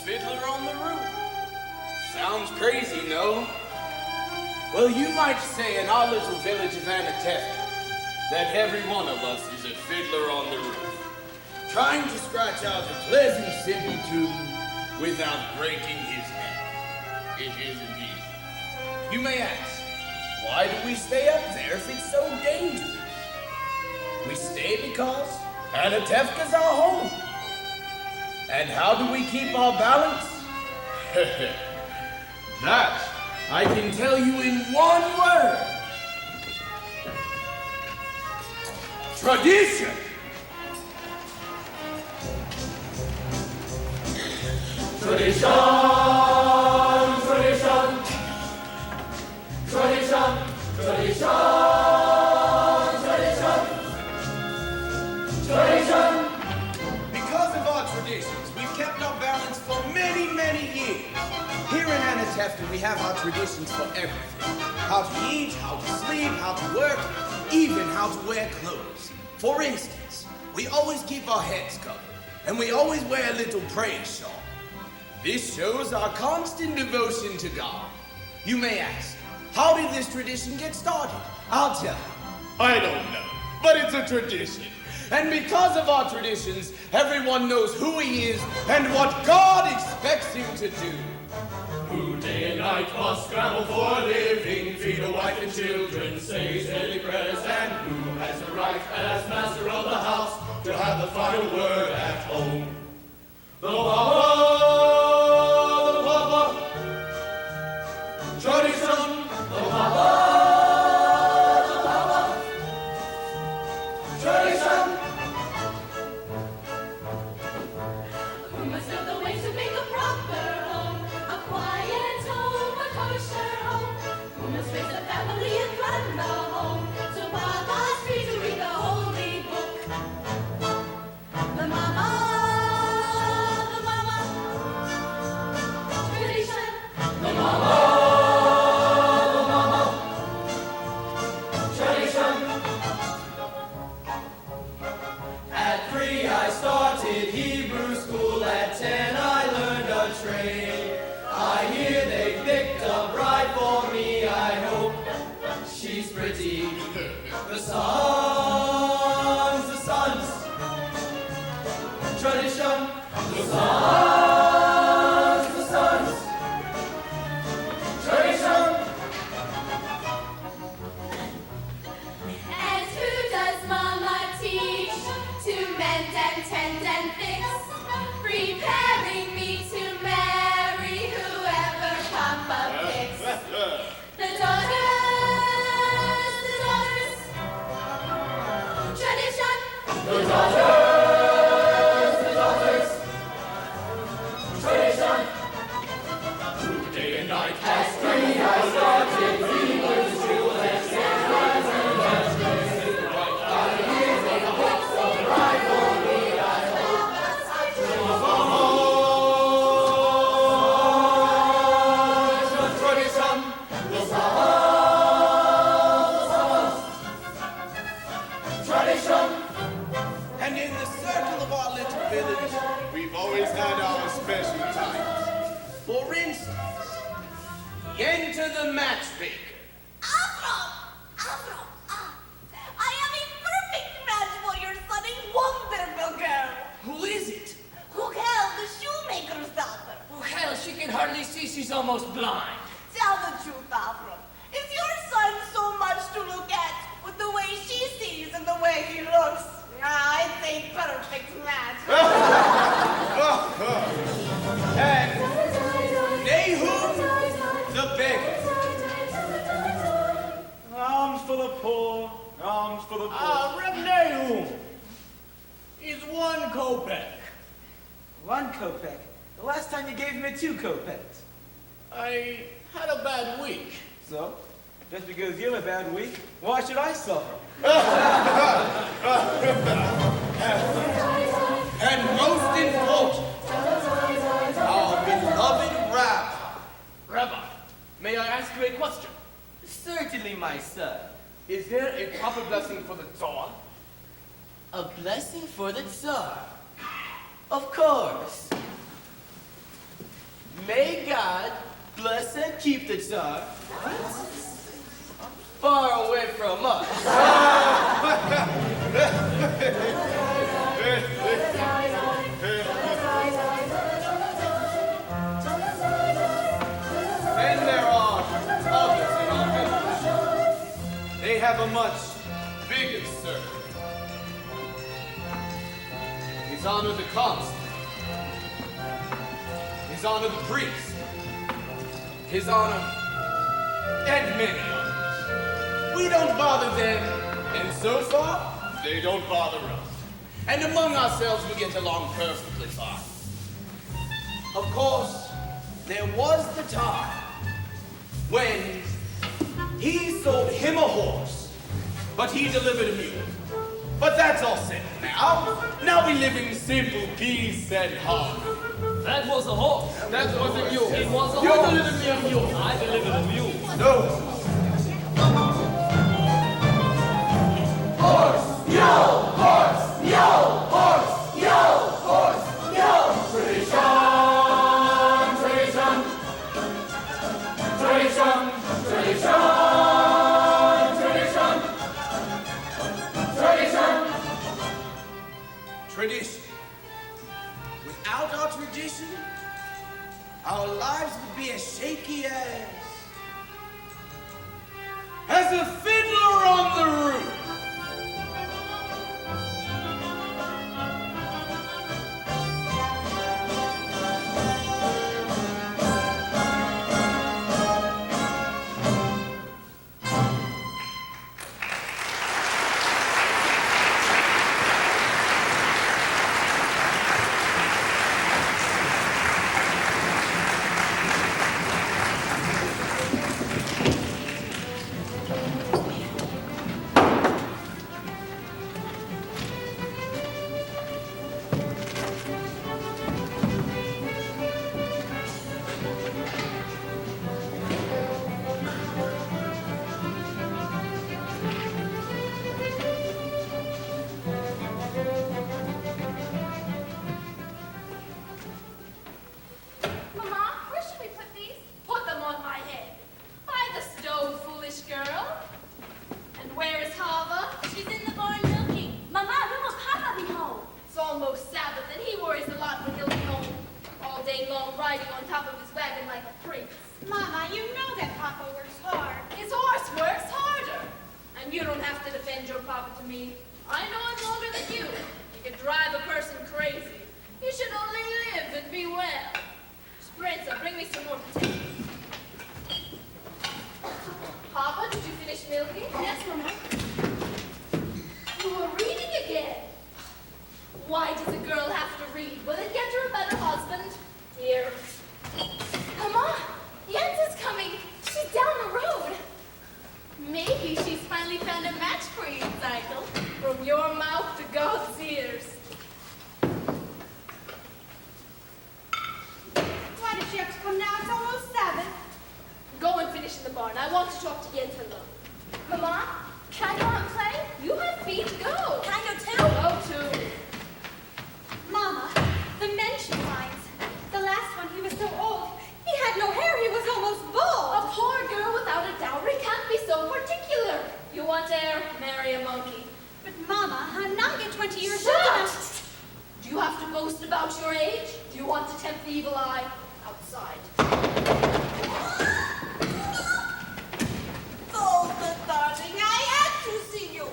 Fiddler on the roof. Sounds crazy, no? Well, you might say in our little village of Anatevka that every one of us is a fiddler on the roof, trying to scratch out a pleasant, simple tune without breaking his neck. It is indeed. You may ask, why do we stay up there if it's so dangerous? We stay because Anatevka's our home. And how do we keep our balance? That I can tell you in one word. Tradition. Tradition, tradition, tradition, tradition, tradition. Because of our traditions, we've kept our balance for many, many years. Here in Anatevka, we have our traditions for everything. How to eat, how to sleep, how to work, even how to wear clothes. For instance, we always keep our heads covered, and we always wear a little praise shawl. This shows our constant devotion to God. You may ask, how did this tradition get started? I'll tell you. I don't know, but it's a tradition. And because of our traditions, everyone knows who he is and what God expects him to do. Who day and night must scramble for a living, feed a wife and children, say his daily prayers, and who has the right as master of the house to have the final word at home. The Papa, tradition, the Papa, tradition. Who must know the way to make a proper home, a quiet home, a kosher home. Who must raise a family and run the home, so Papa's free to read the holy book. The mama, tradition. The mama, tradition. At 3 I started Hebrew school, at 10 I learned a trade. I hear they picked a bride for me, I hope she's pretty. The sons, tradition. The sons, tradition. And who does Mama teach to mend and tend and fix, preparing me to marry whoever Papa picks? The daughters, tradition. The daughters, tradition. Through day and night, past 3 I started Hebrew school, and 10 I learned a trade. I hear they picked a bride for me, I hope the tradition. The tradition. And in the circle of our little village, we've always had our special times. For instance, enter the matchmaker. Avram! I am a perfect match for your sunny, wonderful girl. Who is it? Hukel, the shoemaker's daughter. Oh, hell, she can hardly see. She's almost blind. Tell the truth, Avram. Is your son so much to look at with the way she sees and the way he looks? It's a perfect match. And Nahum the beggar. Alms for the poor, alms for the poor. Reb Nahum is 1 kopeck. 1 kopeck. The last time you gave me 2 kopecks. I had a bad week. So, just because you have a bad week, why should I suffer? And most important, our beloved Rabbi. Rabbi, may I ask you a question? Certainly, my son. Is there a proper blessing for the Tsar? A blessing for the Tsar. Of course. May God bless and keep the Tsar far away from us. And there are others in our village. They have a much bigger circle. His Honor the Consul, His Honor the Priest, His Honor, and many others. We don't bother them, and so far, they don't bother us. And among ourselves, we get along perfectly fine. Of course, there was the time when he sold him a horse, but he delivered a mule. But that's all settled now. Now we live in simple peace and harmony. That was a horse. That was a mule. It was a You horse. delivered me a mule. I delivered a mule. No. Tradition. Without our tradition, our lives would be as shaky as a fiddler on the roof. Mama, where should we put these? Put them on my head. By the stove, foolish girl. And where is Hava? She's in the barn milking. Mama, when will Papa be home? It's almost Sabbath, and he worries a lot when he'll be home. All day long riding on top of his wagon like a prince. Mama, you know that Papa works hard. His horse works harder. And you don't have to defend your papa to me. I know him longer than you. You can drive a person crazy. You should only live and be well. Sprinza, bring me some more potatoes. Papa, did you finish milking? Yes, Mama. You were reading again. Why does a girl have to read? Will it get her a better husband? Here. Mama, Jens is coming. She's down the road. Maybe she's finally found a match for you, Cycle. From your mouth to God's ears. Why does she have to come now? It's almost 7. Go and finish in the barn. I want to talk to Jens alone. Mama, can I go out and play? You have feet. Go. Can I go too? Go too. Mama, the mention lines. The last one, he was so old. He had no hair. He was almost A bald. poor girl without a dowry can't be so particular. You want heir? Marry a monkey. But Mama, I'm not yet 20 years Shut old. up! enough- Do you have to boast about your age? Do you want to tempt the evil eye? Outside. Oh, darling, I had to see you.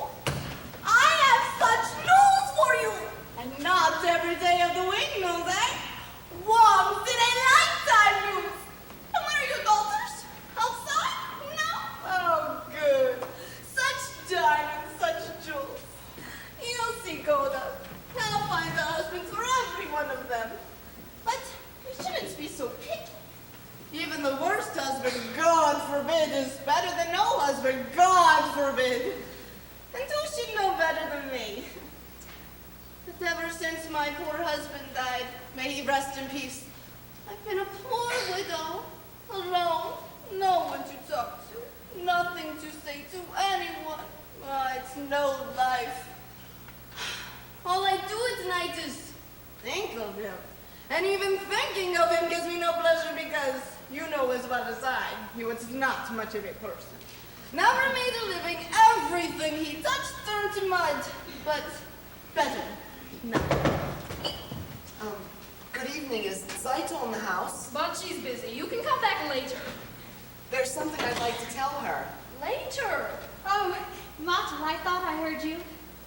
I have such news for you. And not every day of the week news, eh? Once in a lifetime news. And where are your daughters? Outside? No? Oh, good. Such diamonds, such jewels. You'll see, Goda. I'll find a husband for every one of them. But you shouldn't be so picky. Even the worst husband, God forbid, is better than no husband, God forbid. And who should know better than me? But ever since my poor husband died, may he rest in peace, I've been a poor widow, alone, no one to talk to, nothing to say to anyone. It's no life. All I do at night is think of him. And even thinking of him gives me no pleasure because you know as well as I, he was not much of a person. Never made a living, everything he touched turned to mud, but better. No. Good evening. Is Saito in the house? But she's busy. You can come back later. There's something I'd like to tell her. Later. Oh, Mata, I thought I heard you.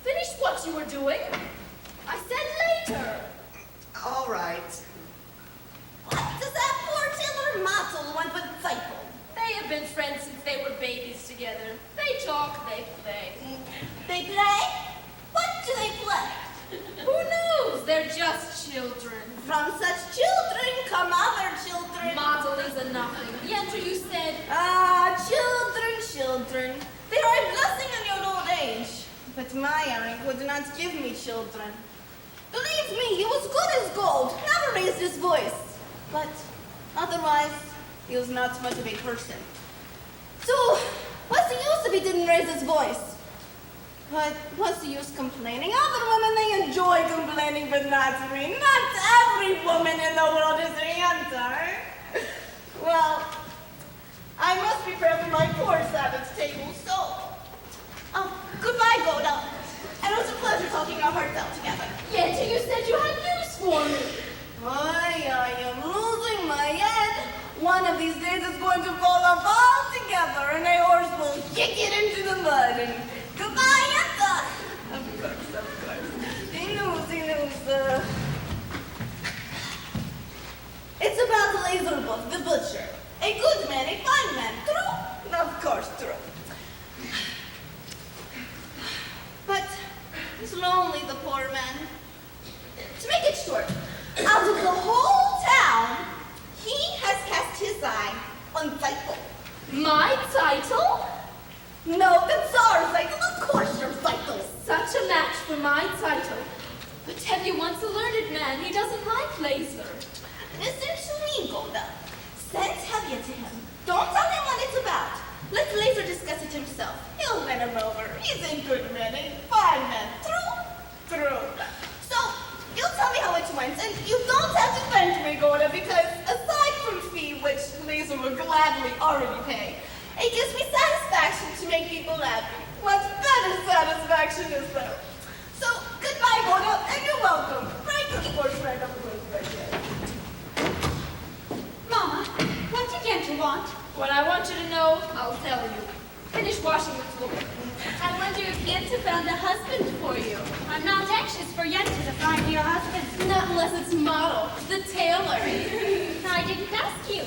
Finish what you were doing. I said later. All right. What does that poor Fiddler Mottle want with Saito? They have been friends since they were babies together. They talk, they play. They play? What do they play? Who knows? They're just children. From such children come other children. Model is a nothing. Yenter, you said. Children. They are a blessing in your old age. But my Eric would not give me children. Believe me, he was good as gold, never raised his voice. But otherwise, he was not much of a person. So, what's the use if he didn't raise his voice? But what's the use complaining? Other women, they enjoy complaining, but not me. Not every woman in the world is a hunter. Well, I must prepare for my poor Sabbath table, so... goodbye, Goda. And it was a pleasure talking our hearts out together. Yenter, you said you had news for me. I am losing my head. One of these days it's going to fall off altogether, and a horse will kick it into the mud. And goodbye, Yenta. Of course. He knows. It's about Laserwolf, the butcher. A good man, a fine man. True? Of course, true. But he's lonely, the poor man. To make it short, out of the whole town, he has cast his eye on Saito. My title? No, that's our Saito. Of course your Saito. Such a match for my title. But Tevye wants a learned man. He doesn't like laser. Listen to me, Goda. Send Tevye to him. Don't tell him what it's about. Let Laser discuss it himself. He'll win him over. He's a good man, a fine man. True? So, you'll tell me how it went, and you don't have to thank me, Goda, because aside from fee, which Laser will gladly already pay, it gives me satisfaction to make people happy. What better satisfaction is there? So, goodbye, Goda, and you're welcome. Right, of course, right up close right here. Mama, what did Yenta want? What I want you to know, I'll tell you. Finish washing the floor. I wonder if Yenta found a husband for you. I'm not anxious for Yenta to find you a husband. Not unless it's Model, the tailor. I didn't ask you.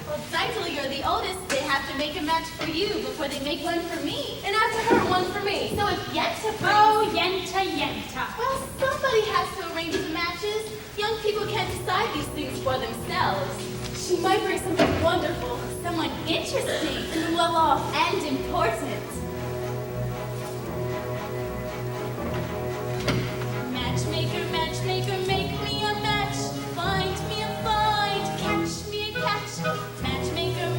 Well, Saito, you're the oldest. They have to make a match for you before they make one for me. And after her, one for me. So if Yenta brings... Oh, Yenta. Well, somebody has to arrange the matches. Young people can't decide these things for themselves. She might bring something wonderful, someone interesting, and well-off, and important. Matchmaker, make me a match. Find me a find, catch me a catch. Matchmaker,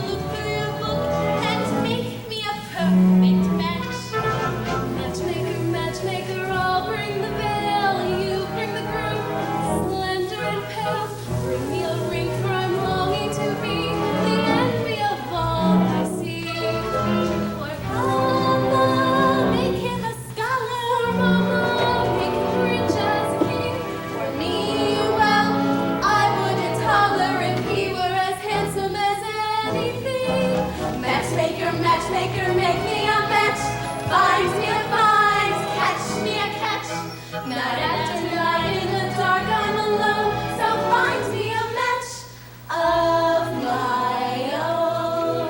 look through your book and make me a perfect match. Matchmaker, I'll bring the veil, you bring the groom, slender and pale. Bring me a ring, for I'm longing to be the envy of all I see. For Papa, make him a scholar. For Mama, make him rich as a king. For me, well, I wouldn't holler if he were as handsome as anything. Matchmaker, make me a match. Find me a find, catch me a catch. Night after night in the dark I'm alone, so find me a match of my own.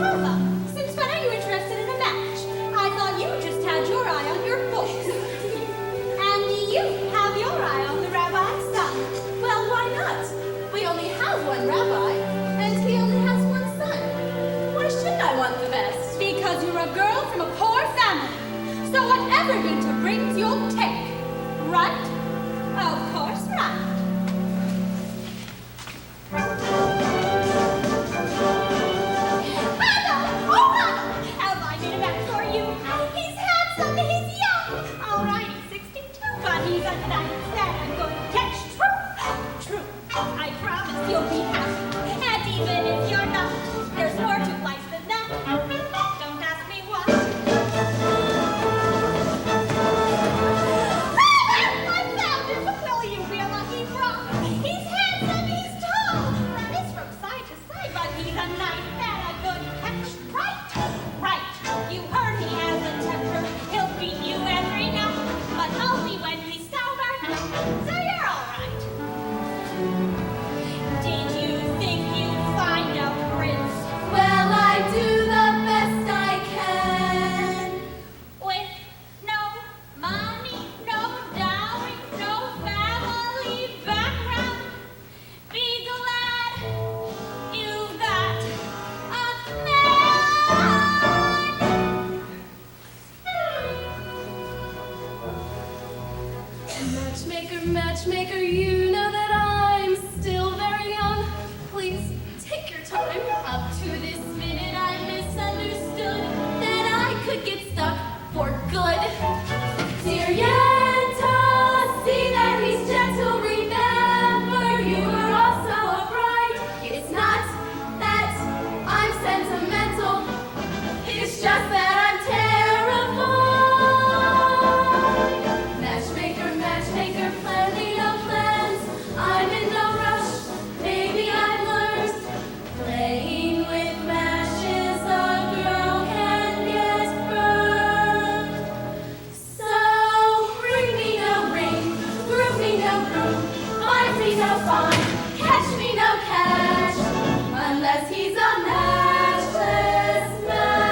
Papa, since when are you interested in a match? I thought you just had your eye on your books. And you have your eye on the rabbi's son. Well, why not? We only have one rabbi, and he only has one son. Why shouldn't I want the best? Because you're a girl from a poor family. So whatever Yenta brings, you'll take. Right? Of course, right. Papa! Oh, Papa! Have I made a match for you? Matchmaker, matchmaker, you know that I'm still very young. Please take your time. Up to this minute, I misunderstood that I could get stuck for good. Dear Yenta, see that he's gentle. Remember, you are also a bride. It's not that I'm sentimental. It's just that I'm terrified. Matchmaker, planning no plans. I'm in no rush. Maybe I've learned. Playing with matches, a girl can get burned. So bring me no ring, groove me no groom, find me no fine, catch me no catch, unless he's a matchless man.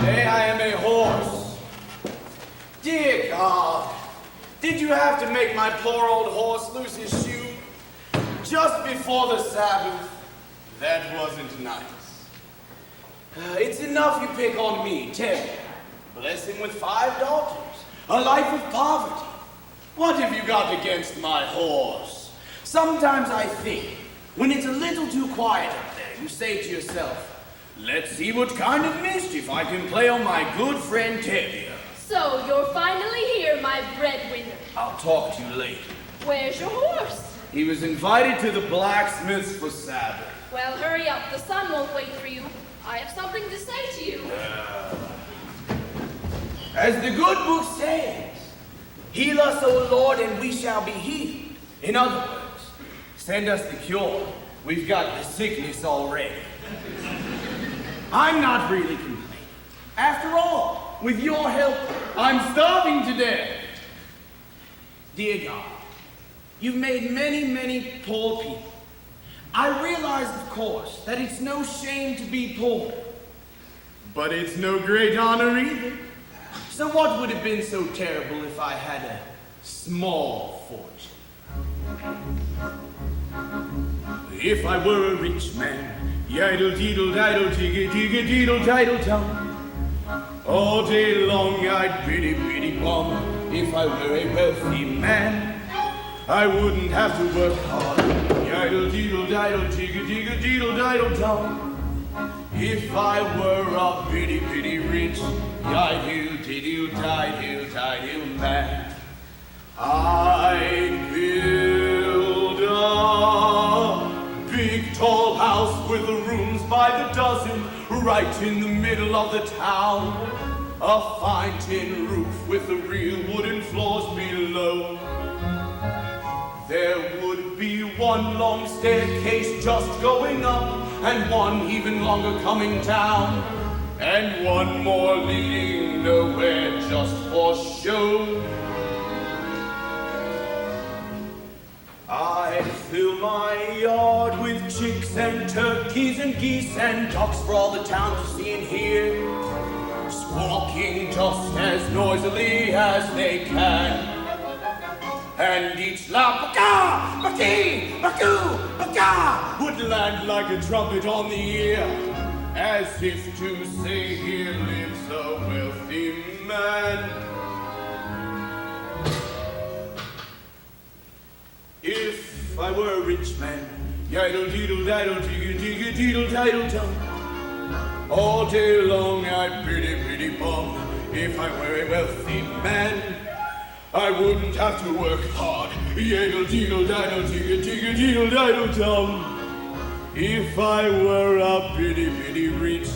Today I am a horse. Dear God, did you have to make my poor old horse lose his shoe just before the Sabbath? That wasn't nice. It's enough you pick on me, Ted. Blessing with 5 daughters, a life of poverty. What have you got against my horse? Sometimes I think, when it's a little too quiet up there, you say to yourself, let's see what kind of mischief I can play on my good friend Tevye. So you're finally here, my breadwinner. I'll talk to you later. Where's your horse? He was invited to the blacksmith's for Sabbath. Well, hurry up. The sun won't wait for you. I have something to say to you. As the good book says, heal us, O Lord, and we shall be healed. In other words, send us the cure. We've got the sickness already. I'm not really complaining. After all, with your help, I'm starving to death. Dear God, you've made many, many poor people. I realize, of course, that it's no shame to be poor. But it's no great honor either. So what would have been so terrible if I had a small fortune? If I were a rich man, yiddle deedle diddle digga digga deedle diddle tum. All day long I'd bitty bitty bum. If I were a wealthy man, I wouldn't have to work hard. Yiddle deedle diddle digga digga deedle diddle tum. If I were a bitty bitty rich, yiddle diddle diddle diddle man, I'd build a big tall house with the rooms by the dozen, right in the middle of the town. A fine tin roof with the real wooden floors below. There would be one long staircase just going up, and one even longer coming down, and one more leading nowhere just for show. I'd fill my yard with chicks and turkeys and geese and ducks for all the town to see and hear, squawking just as noisily as they can. And each loud baka, baki, baku, baka would land like a trumpet on the ear, as if to say, here lives a wealthy man. If I were a rich man, yiddle deedle diddle digga digga deedle diddle dum. All day long I'd pretty pretty bum. If I were a wealthy man, I wouldn't have to work hard. Yiddle deedle diddle digga digga deedle diddle dum. If I were a bitty rich,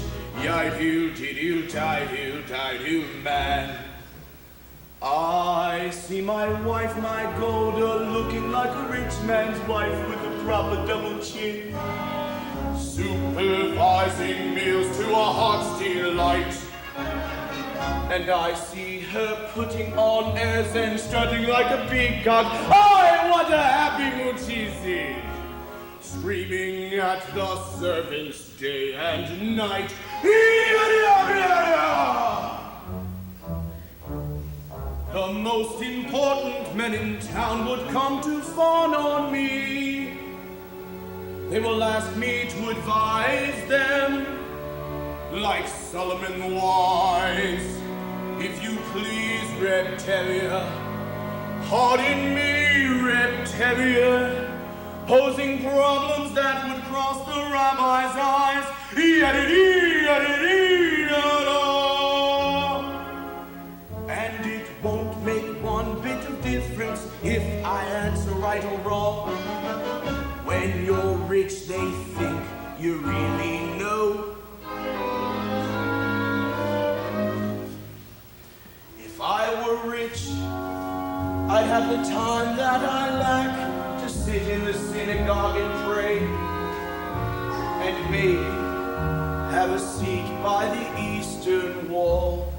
yide-hoo, man. I see my wife, my Golda, looking like a rich man's wife with a proper double chin. Supervising meals to a heart's delight. And I see her putting on airs and strutting like a peacock. Oh, what a happy mood she's in! Screaming at the servants day and night. The most important men in town would come to fawn on me. They will ask me to advise them, like Solomon wise. If you please, Red Terrier, pardon me, Red Terrier, posing problems that would cross the rabbi's eyes. And it won't make one bit of difference if I answer right or wrong. When you're rich, they think you really know. If I were rich, I'd have the time that I lack to sit in the synagogue and pray, and maybe have a seat by the eastern wall.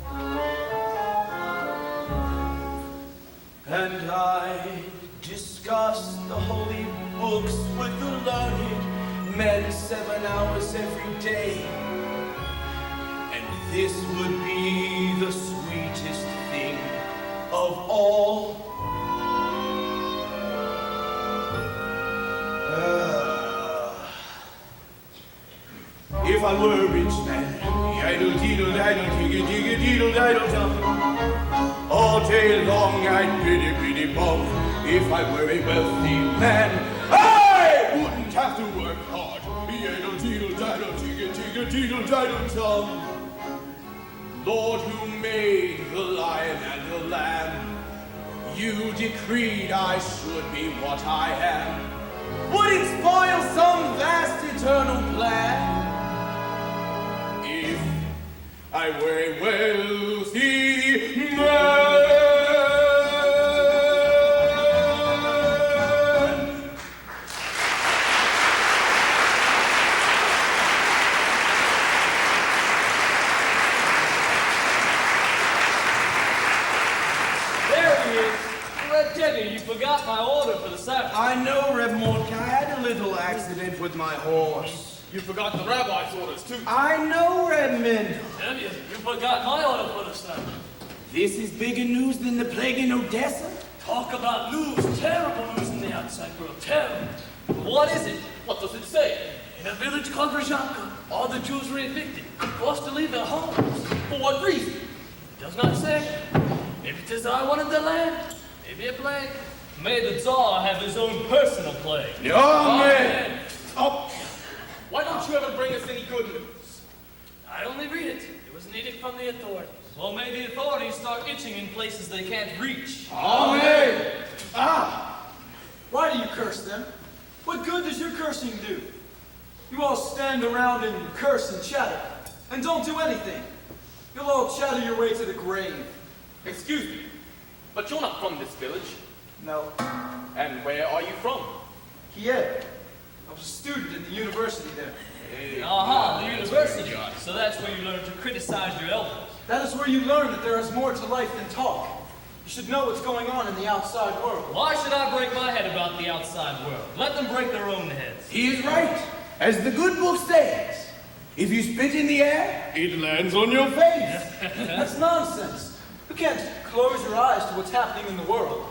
And I discuss the holy books with the learned men 7 hours every day. And this would be the sweetest thing of all. If I were a rich man, diddle-diddle-diddle-digga-digga-diddle-diddle-dum, all day long I'd biddy-biddy-bum. If I were a wealthy man, I wouldn't have to work hard. Diddle-diddle-diddle-digga-digga-diddle-diddle-dum. Lord, who made the lion and the lamb, you decreed I should be what I am. Would it spoil some vast eternal plan if I were a wealthy man? There he is. Red Teddy, you forgot my order for the Sabbath. I know, Reb Mordecai. I had a little accident with my horse. You forgot the rabbi's orders, too. I know, Reb Mendel. Tell you forgot my order for the Sabbath. This is bigger news than the plague in Odessa. Talk about news, terrible news in the outside world, terrible. What is it? What does it say? In a village called Razhanka, all the Jews were evicted, forced to leave their homes. For what reason? It does not say. Maybe the Tsar wanted the land, maybe a plague. May the Tsar have his own personal plague. Amen. Oh, why don't you ever bring us any good news? I only read it. It was an edict from the authorities. Well, may the authorities start itching in places they can't reach. Amen. Why do you curse them? What good does your cursing do? You all stand around and curse and chatter, and don't do anything. You'll all chatter your way to the grave. Excuse me, but you're not from this village. No. And where are you from? Kiev. I was a student in the university there. Aha, the university. So that's where you learn to criticize your elders. That is where you learn that there is more to life than talk. You should know what's going on in the outside world. Why should I break my head about the outside world? Let them break their own heads. He is right. As the good book says, if you spit in the air, it lands on your face. That's nonsense. You can't close your eyes to what's happening in the world.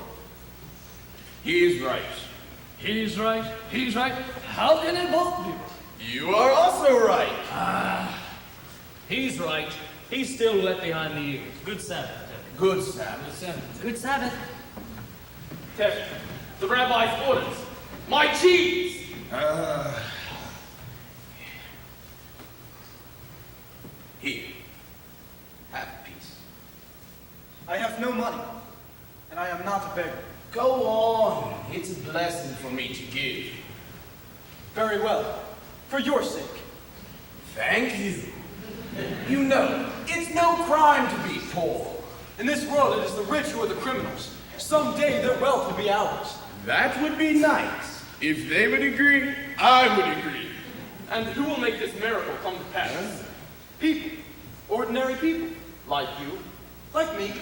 He is right. He's right. He's right. How can they both be? You are also right. He's right. He's still wet behind the ears. Good Sabbath, Teddy. Good Sabbath. Good Sabbath. Good Sabbath. Teddy, the rabbi's orders. My cheese! Here. Have peace. I have no money, and I am not a beggar. Go on. It's a blessing for me to give. Very well. For your sake. Thank you. You know, it's no crime to be poor. In this world, it is the rich who are the criminals. Someday their wealth will be ours. That would be nice. If they would agree, I would agree. And who will make this miracle come to pass? People. Ordinary people. Like you? Like me.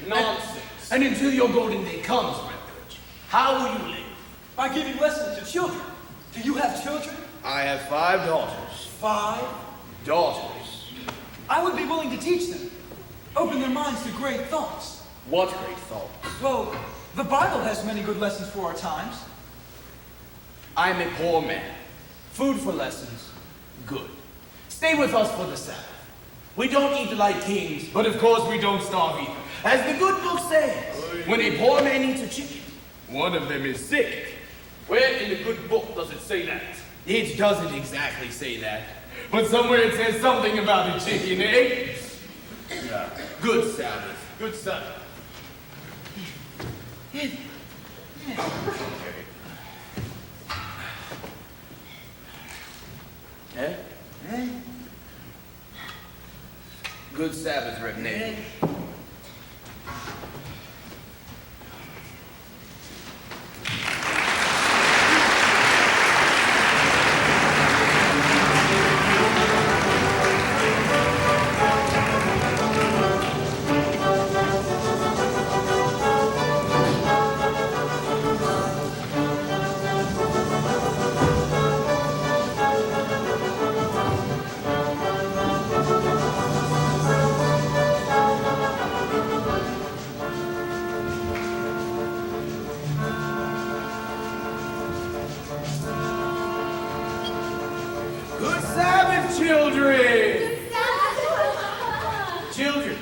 Nonsense. And until your golden day comes, Redbridge, how will you live? By giving lessons to children. Do you have children? I have 5 daughters. 5. Daughters. I would be willing to teach them. Open their minds to great thoughts. What great thought? Well, the Bible has many good lessons for our times. I am a poor man. Food for lessons, good. Stay with us for the Sabbath. We don't eat like kings, but of course we don't starve either. As the good book says, when a poor man eats a chicken, one of them is sick. Where in the good book does it say that? It doesn't exactly say that, but somewhere it says something about a chicken, eh? Yeah. Good Sabbath. Good Sabbath. Eh? Good Sabbath, Reb Nathan. Good Sabbath, children! Children,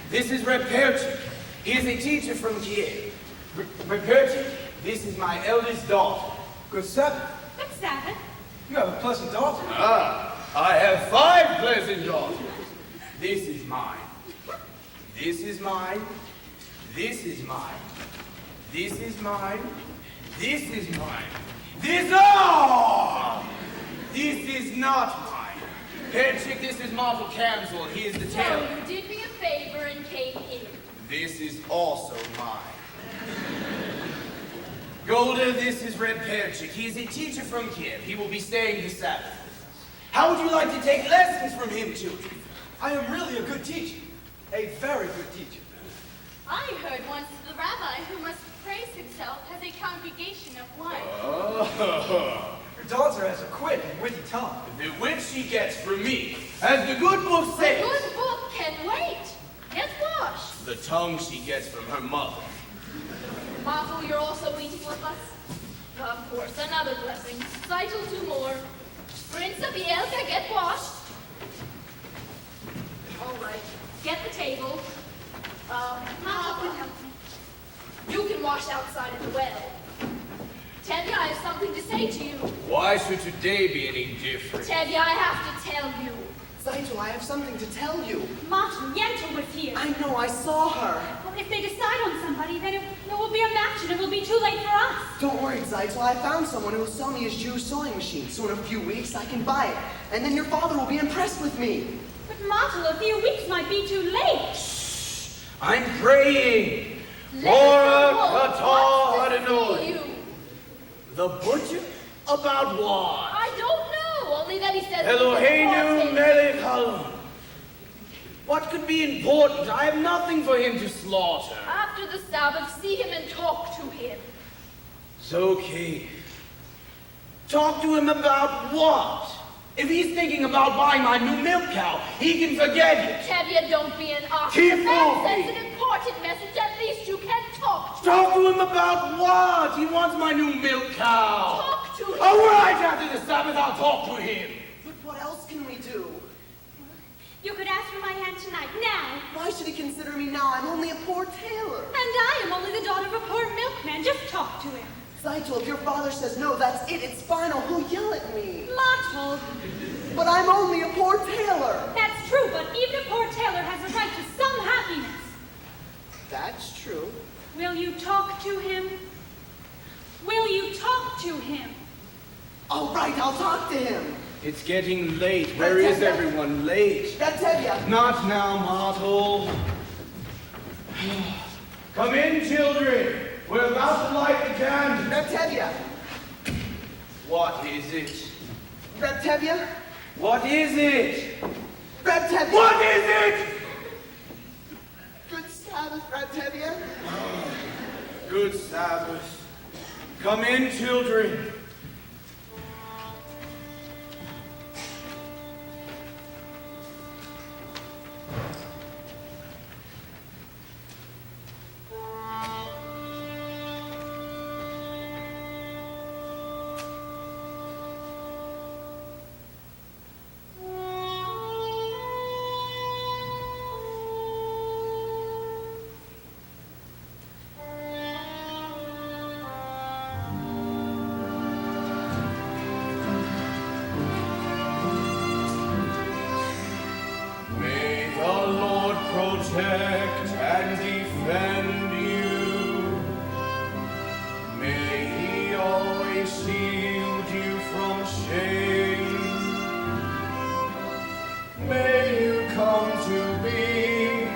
this is Reb Perchik. He is a teacher from Kiev. Reb Perchik, this is my eldest daughter. Good Sabbath. Good Sabbath. You have a pleasant daughter. I have 5 pleasant daughters. This is mine. This is mine. This is mine. This is mine. This is mine. This is not mine. Perchik, this is Marvel Camsel. He is the So tailor. you did me a favor and came in. This is also mine. Golda, this is Reb Perchik. He is a teacher from Kiev. He will be staying this Sabbath with us. How would you like to take lessons from him, children? I am really a good teacher. A very good teacher. I heard once the rabbi who must praise himself has a congregation of 1. Your daughter has a quick and witty tongue. The which she gets from me, as the good book The says. good book can wait. Get washed. The tongue she gets from her mother. Marvel, you're also eating with us? Of course, another blessing. Vital 2 more. Prince of Bielka, get washed. All right, get the table. Marvel can help me. You can wash outside of the well. Tevye, I have something to say to you. Why should today be any different? Tevye, I have to tell you. Zeitel, I have something to tell you. Martin Yentl was here. I know, I saw her. Well, if they decide on somebody, then it will be a match and it will be too late for us. Don't worry, Zeitel, I found someone who will sell me his Jewish sewing machine, so in a few weeks I can buy it. And then your father will be impressed with me. But Martin, a few weeks might be too late. I'm praying. Let the Lord wants to see Hadanoi. you. The butcher? About what? I don't know, only that he says Eloheinu important. melech haolam. What could be important? I have nothing for him to slaughter. After the Sabbath, see him and talk to him. It's okay. Talk to him about what? If he's thinking about buying my new milk cow, he can forget it. Tevye, don't be an ox. Keep The man moving. sends an important message. At least you can talk to Talk to him about what? He wants my new milk cow. Talk to him. All right, after the Sabbath, I'll talk to him. But what else can we do? You could ask for my hand tonight, now. Why should he consider me now? I'm only a poor tailor. And I am only the daughter of a poor milkman. Just talk to him. Zeitel, if your father says no, that's it. It's final. He'll yell at me. Martel. But I'm only a poor tailor. That's true, but even a poor tailor has a right to some happiness. That's true. Will you talk to him? Will you talk to him? All right, I'll talk to him. It's getting late. Where is everyone? Late. That's Tevye. Not now, Mottle. Come in, children. We're about to light the candles. That's Tevye. What is it? That's Tevye. What is it? That's Tevye. What is it? Good Sabbath, That's Tevye. Good Sabbath. Come in, children. May the Lord protect and defend you. May He always shield you from shame. May you come to be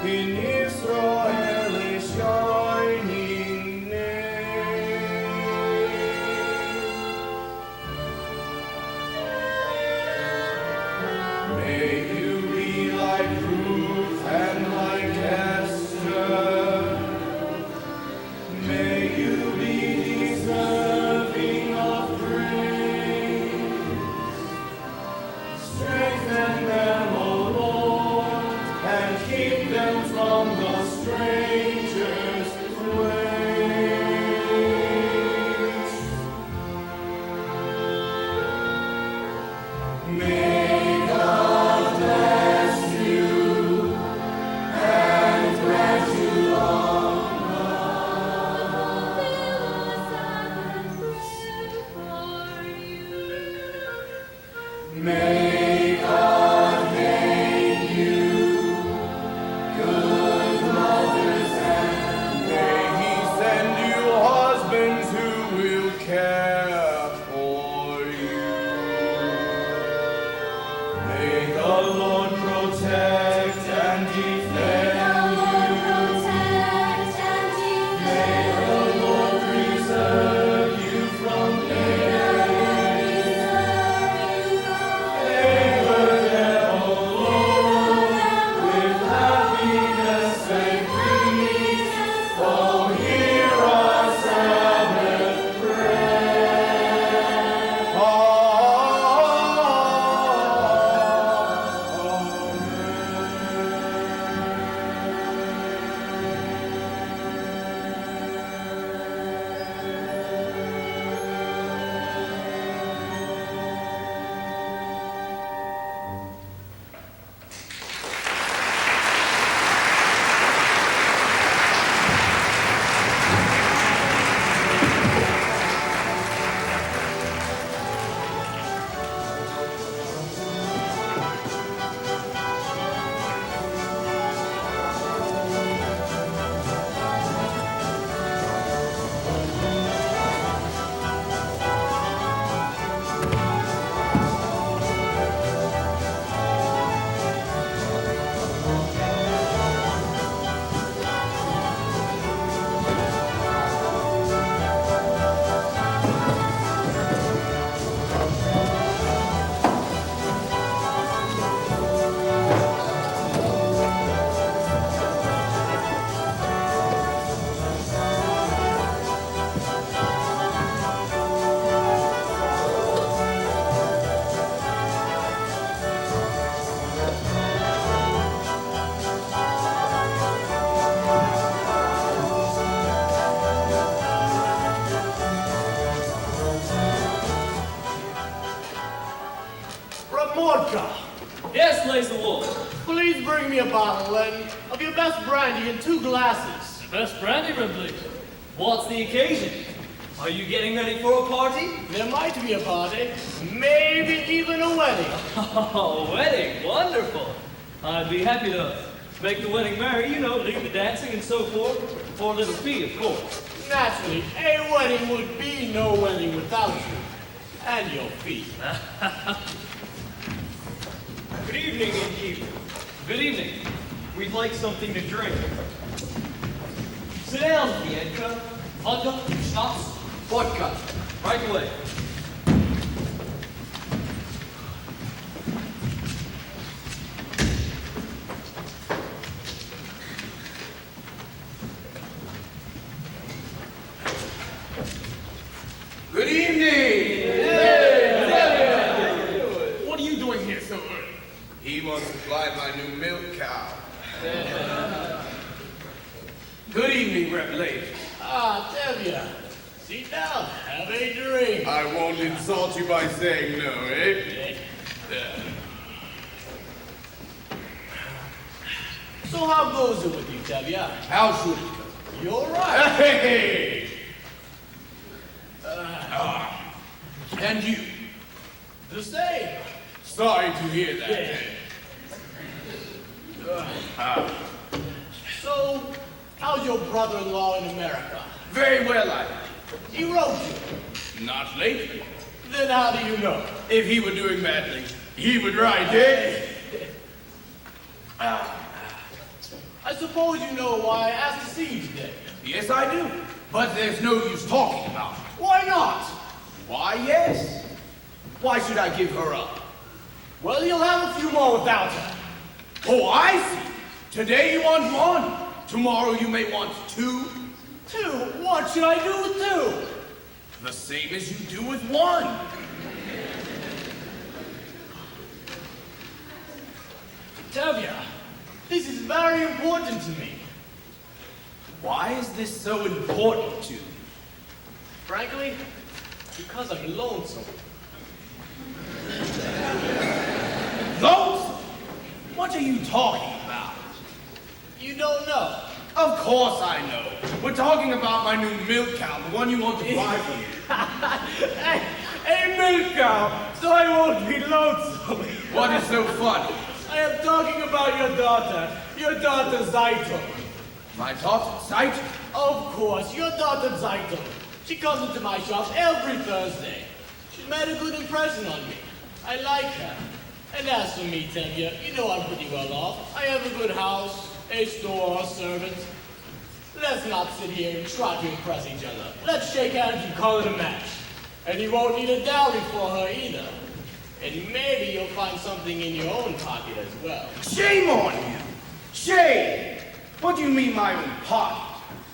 in Israel's shining name. May you be like Ruth and like Esther. May you be deserving of praise. Strengthen them, O Lord, and keep them from the stranger's ways. May God bless you and grant you long May God make you good mothers, and may He send you husbands who will care for you. May the Lord protect and defend you. May the Lord preserve you from pain. Favor them, O Lord, with happiness and peace. Oh, hear our Sabbath prayer. Ramorka, Yes, Lazy Wolf. please bring me a bottle and of your best brandy and 2 glasses. The best brandy, Ripley. What's the occasion? Are you getting ready for a party? There might be a party, maybe even a wedding. Oh, wedding. Wonderful. I'd be happy to make the wedding merry, you know, lead the dancing and so forth, for a little fee, of course. Naturally, a wedding would be no wedding without you. And your feet. Good evening, innkeeper. Good evening. We'd like something to drink. Sit down, Bianca. Vodka, schnapps. Vodka. Right away. Good evening! What are you doing here so early? He wants to buy my new milk cow. Good evening, Rep Lady. Ah, Tevya. Sit down. Have a drink. I won't insult you by saying no, eh? So how goes it with you, Tevya? How should it go? You're right. Hey! And you? The same. Sorry to hear that. So, how's your brother-in-law in America? Very well, I He wrote you. Not lately. Then how do you know? If he were doing badly, he would write, eh? I suppose you know why I asked to see you today. Yes, I do. But there's no use talking about it. Why not? Why, yes. Why should I give her up? Well, you'll have a few more without her. Oh, I see. Today you want one. Tomorrow you may want two. Two? What should I do with two? The same as you do with one. Tevya, this is very important to me. Why is this so important to you? Frankly, because I'm lonesome. Lonesome? What are you talking about? You don't know. Of course I know. We're talking about my new milk cow, the one you want to buy for me. A milk cow, so I won't be lonesome. What is so funny? I am talking about your daughter Zaito. My daughter, Sight? Of course, your daughter Zaito. She comes into my shop every Thursday. She made a good impression on me. I like her. And as for me, Tevya, you know I'm pretty well off. I have a good house, a store, servants. Let's not sit here and try to impress each other. Let's shake hands and call it a match. And you won't need a dowry for her either. And maybe you'll find something in your own pocket as well. Shame on you! Shame! What do you mean my own pocket?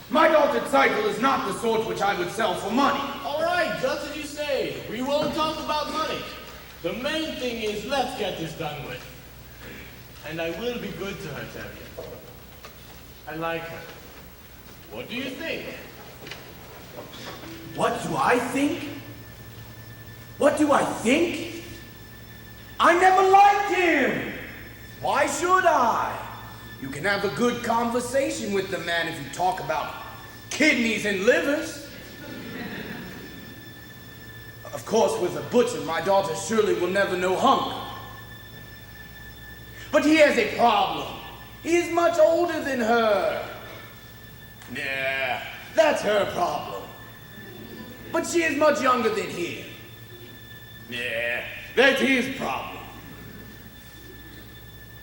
My daughter Cycle is not the sort which I would sell for money. All right, just as you say. We won't talk about money. The main thing is let's get this done with. And I will be good to her, Tevya. I like her. What do you think? What do I think? What do I think? I never liked him! Why should I? You can have a good conversation with the man if you talk about kidneys and livers. Of course, with a butcher, my daughter surely will never know hunger. But he has a problem. He is much older than her. Yeah, that's her problem. But she is much younger than him. Yeah, that's his problem.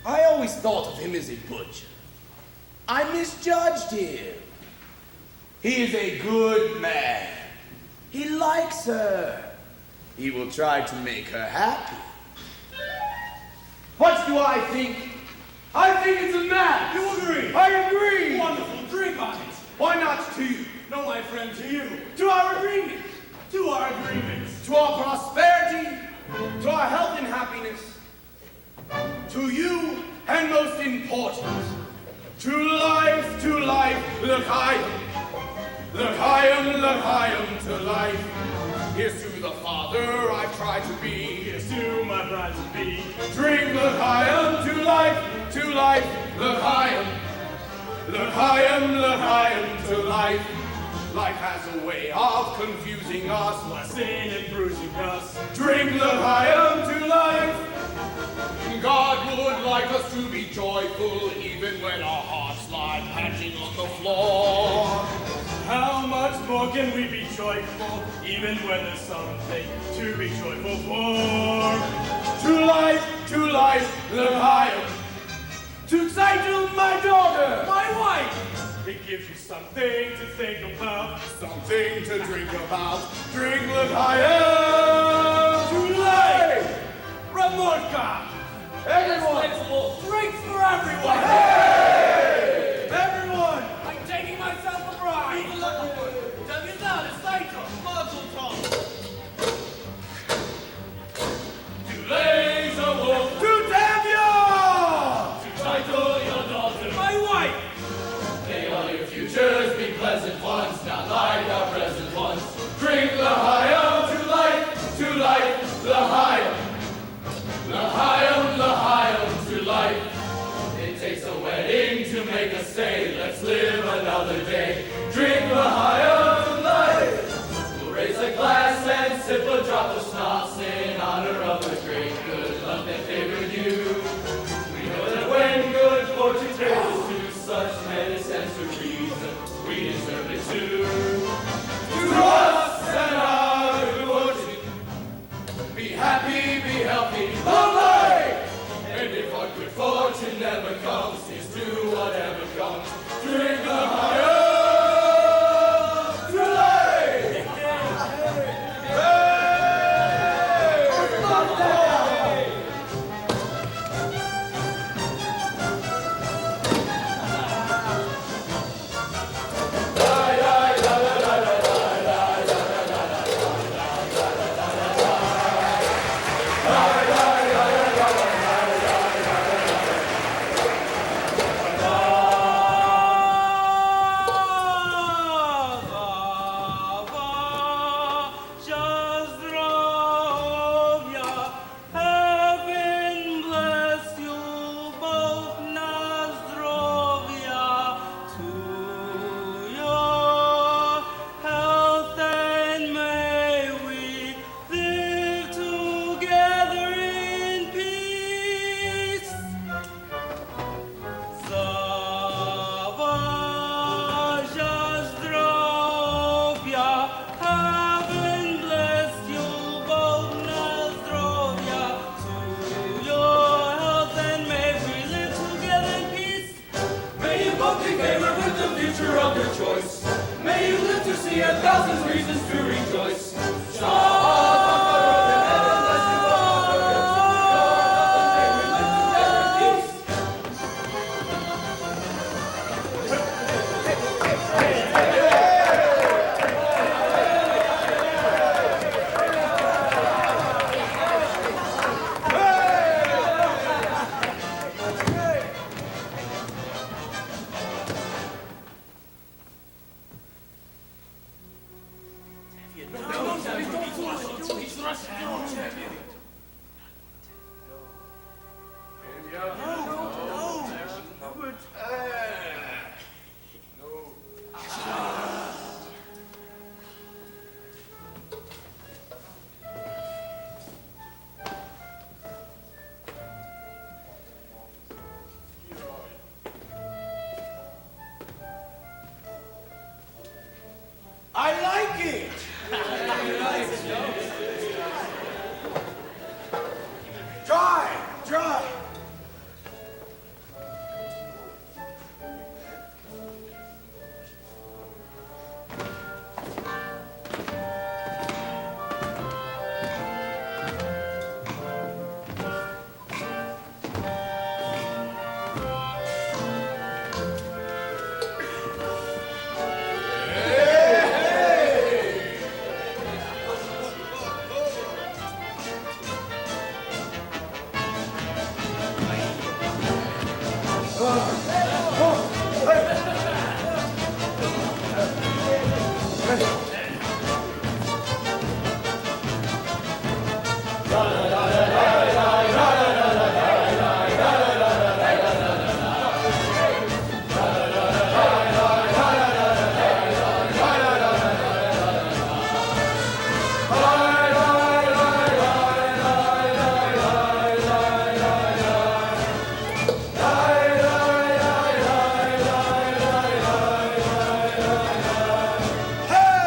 I always thought of him as a butcher. I misjudged him. He is a good man. He likes her. He will try to make her happy. What do I think? I think it's a match. You agree? I agree. Wonderful. Drink on it. Why not to you? No, my friend, to you. To our agreement. To our agreements. To our prosperity. To our health and happiness. To you, and most important, to life, l'chaim. L'chaim, to life. Here's to the father I've tried to be. Here's to my bride to be. Drink l'chaim, to life, l'chaim. L'chaim, to life. Life has a way of confusing us, Blessing and bruising us. Drink l'chaim to life. God would like us to be joyful even when our hearts lie patching on the floor. How much more can we be joyful, even when there's something to be joyful for? To life, the higher. To title my daughter, my wife. It gives you something to think about, something to drink about. Drink the higher. To life, Ramorka. Everyone, drinks for everyone. Hey! Everyone, I'm taking myself a bride. Tell you now, it's title, Mazel Tov. To lays a wolf. To Tavia. To title your daughter, my wife. May all your futures be pleasant ones, not like our present ones. Drink the higher to life, the higher. The higher to life. It takes a wedding to make us say, let's live another day. Drink the higher to life. We'll raise a glass and sip a drop of schnapps in honor of the great good luck that favored you. We know that when good fortune turns to such medicine to reason, we deserve it too. To us and our good fortune, be happy, be healthy, long life. And if our good fortune never comes, here's to whatever comes. Drink the higher to life. Hey! I like it. Try. Hey!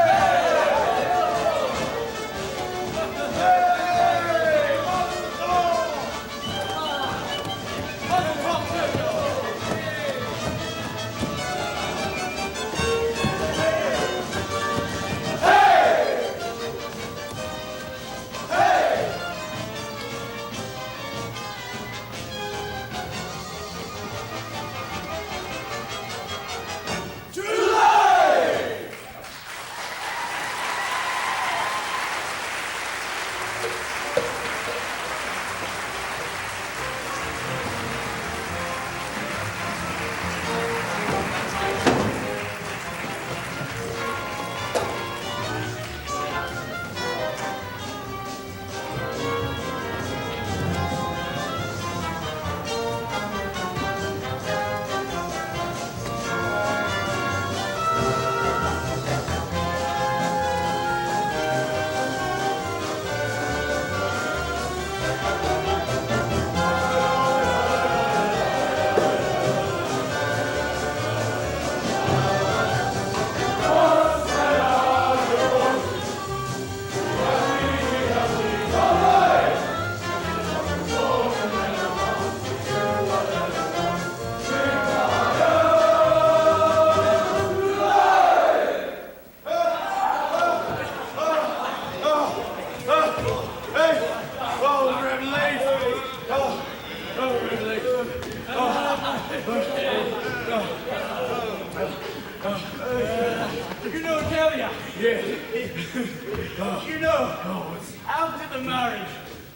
You know, after the marriage,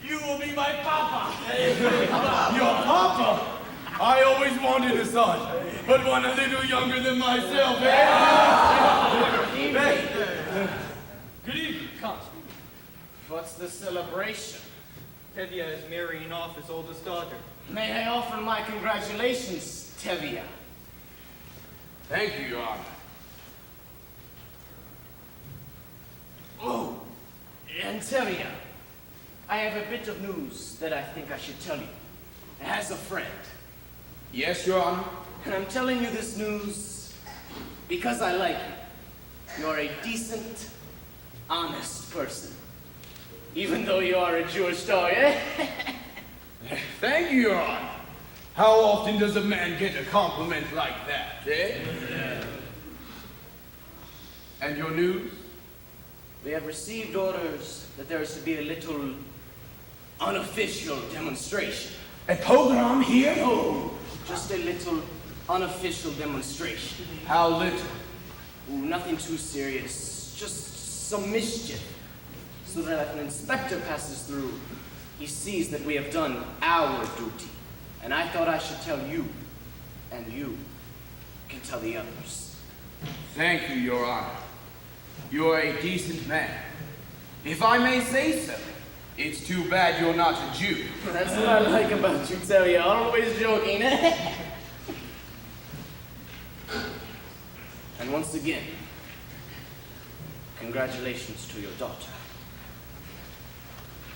you will be my papa. Your papa? I always wanted a son, but one a little younger than myself, Good evening, Constable. What's the celebration? Tevye is marrying off his oldest daughter. May I offer my congratulations, Tevye? Thank you, Your Honor. Oh, and Tevye, I have a bit of news that I think I should tell you. As a friend. Yes, Your Honor. And I'm telling you this news because I like you. You're a decent, honest person. Even though you are a Jewish dog, eh? Thank you, Your Honor. How often does a man get a compliment like that, eh? And your news? We have received orders that there is to be a little unofficial demonstration. A pogrom here? No, just a little unofficial demonstration. How little? Ooh, nothing too serious, just some mischief. So that if an inspector passes through, he sees that we have done our duty. And I thought I should tell you, and you can tell the others. Thank you, Your Honor. You're a decent man. If I may say so, it's too bad you're not a Jew. That's what I like about you, Tevye. Always joking. And once again, congratulations to your daughter.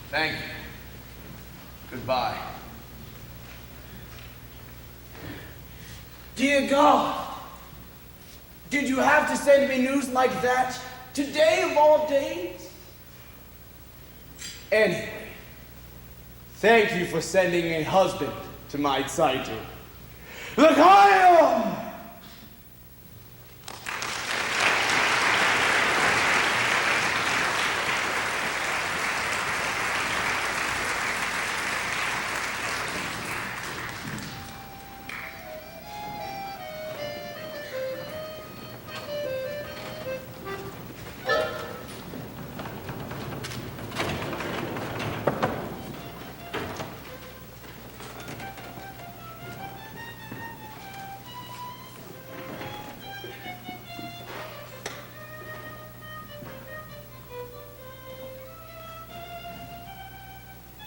Thank you. Goodbye. Dear God, did you have to send me news like that today of all days? Anyway, thank you for sending a husband to my Zeitung. L'chaim!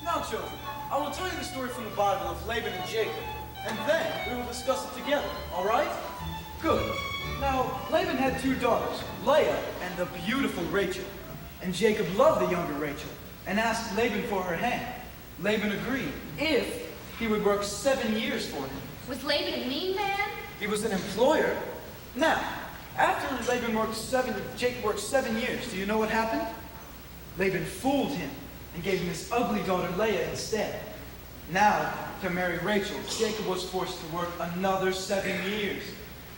Now, children, I will tell you the story from the Bible of Laban and Jacob, and then we will discuss it together, all right? Good. Now, Laban had two daughters, Leah and the beautiful Rachel. And Jacob loved the younger Rachel and asked Laban for her hand. Laban agreed if he would work 7 years for him. Was Laban a mean man? He was an employer. Now, after Jacob worked 7 years, do you know what happened? Laban fooled him and gave him his ugly daughter Leah instead. Now, to marry Rachel, Jacob was forced to work another 7 years.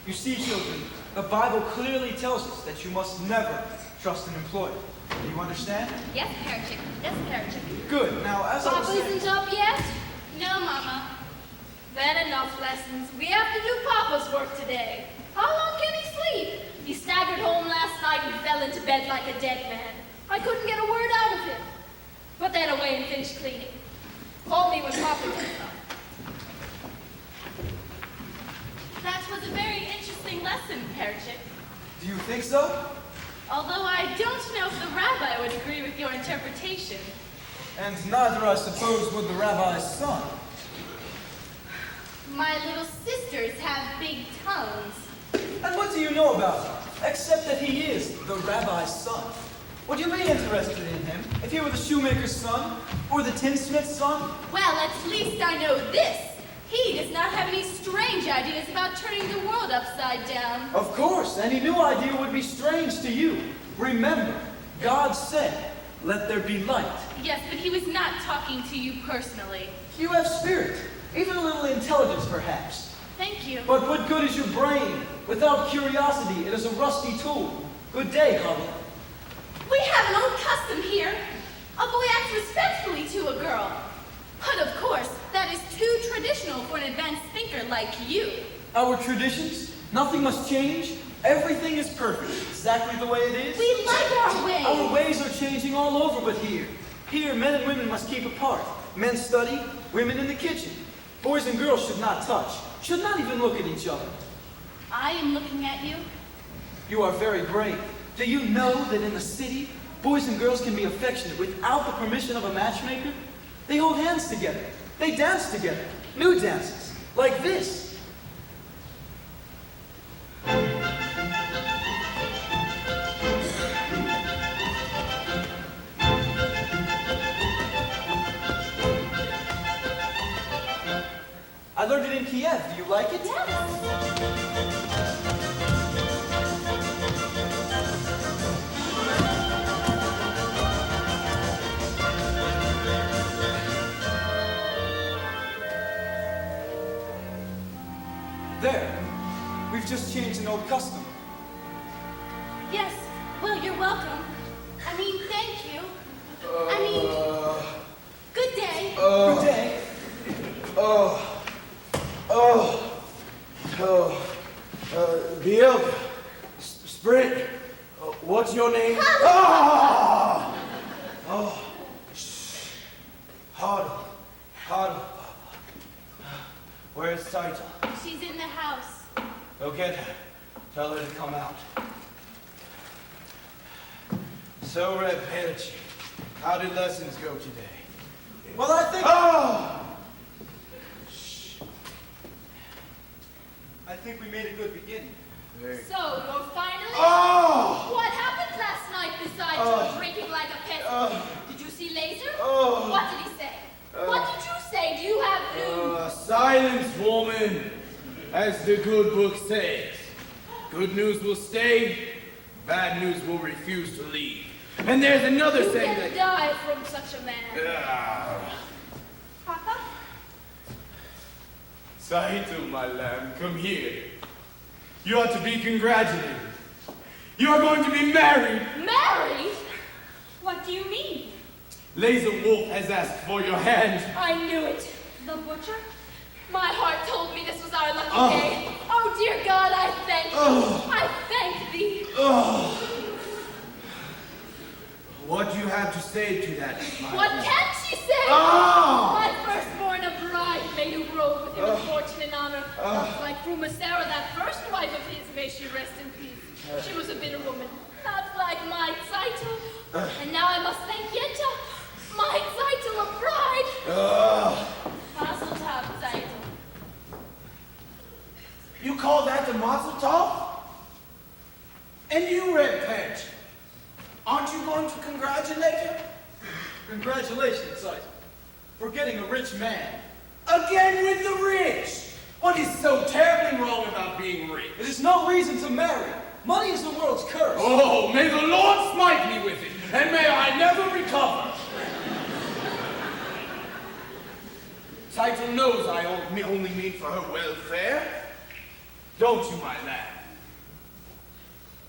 You see, children, the Bible clearly tells us that you must never trust an employer. Do you understand? Yes, Parrot Chicken. Yes, Parrot Chicken. Good. Now, as I was Papa saying... isn't up yet? No, Mama. Then enough lessons. We have to do Papa's work today. How long can he sleep? He staggered home last night and fell into bed like a dead man. I couldn't get a word out of him. Put that away and finish cleaning. Call me when Papa gets up. That was a very interesting lesson, Parrot Chick. Do you think so? Although I don't know if the rabbi would agree with your interpretation. And neither, I suppose, would the rabbi's son. My little sisters have big tongues. And what do you know about him? Except that he is the rabbi's son. Would you be interested in him if he were the shoemaker's son or the tinsmith's son? Well, at least I know this. He does not have any strange ideas about turning the world upside down. Of course, any new idea would be strange to you. Remember, God said, "Let there be light." Yes, but he was not talking to you personally. You have spirit, even a little intelligence perhaps. Thank you. But what good is your brain? Without curiosity, it is a rusty tool. Good day, Holly. We have an old custom here. A boy acts respectfully to a girl. But of course, that is too traditional for an advanced thinker like you. Our traditions? Nothing must change? Everything is perfect, exactly the way it is. We like our ways. Our ways are changing all over but here. Here, men and women must keep apart. Men study, women in the kitchen. Boys and girls should not touch, should not even look at each other. I am looking at you. You are very brave. Do you know that in the city, boys and girls can be affectionate without the permission of a matchmaker? They hold hands together. They dance together. New dances, like this. I learned it in Kiev. Do you like it? Yes. There. We've just changed an old custom. Yes. Well, you're welcome. I mean, thank you. I mean, good day. Good day. Bill, Sprint, what's your name? Oh! Shh. Huddle. Where's Title? She's in the house. Go get her. Tell her to come out. So, Red Panichi, how did lessons go today? Well, I think... Oh! I think we made a good beginning. So, you're finally... Oh! What happened last night besides your drinking like a peasant? Did you see Laser? Oh. What did he say? What did you say? Do you have news? Silence, woman. As the good book says, good news will stay, bad news will refuse to leave. And there's another You saying can that... die from such a man. Papa? Saito, my lamb, come here. You ought to be congratulated. You are going to be married. Married? What do you mean? Laser Wolf has asked for your hand. I knew it. The butcher? My heart told me this was our lucky day. Oh, dear God, I thank thee. I thank thee. What do you have to say to that, my What lamb? can she say? Oh! My firstborn, a bridesmaid who rode with him in fortune and honor. Not like Frumasera, that first wife of his, may she rest in peace. She was a bitter woman, not like my Saito. And now I must thank Yenta, my Saito, a bride. Mazel tov, Saito. You call that the mazel tov? And you, Red Pant, aren't you going to congratulate her? Congratulations, Saito, for getting a rich man. Again with the rich! What is so terribly wrong about being rich? It is no reason to marry. Money is the world's curse. Oh, may the Lord smite me with it, and may I never recover. Saito knows I only mean for her welfare. Don't you, my lad?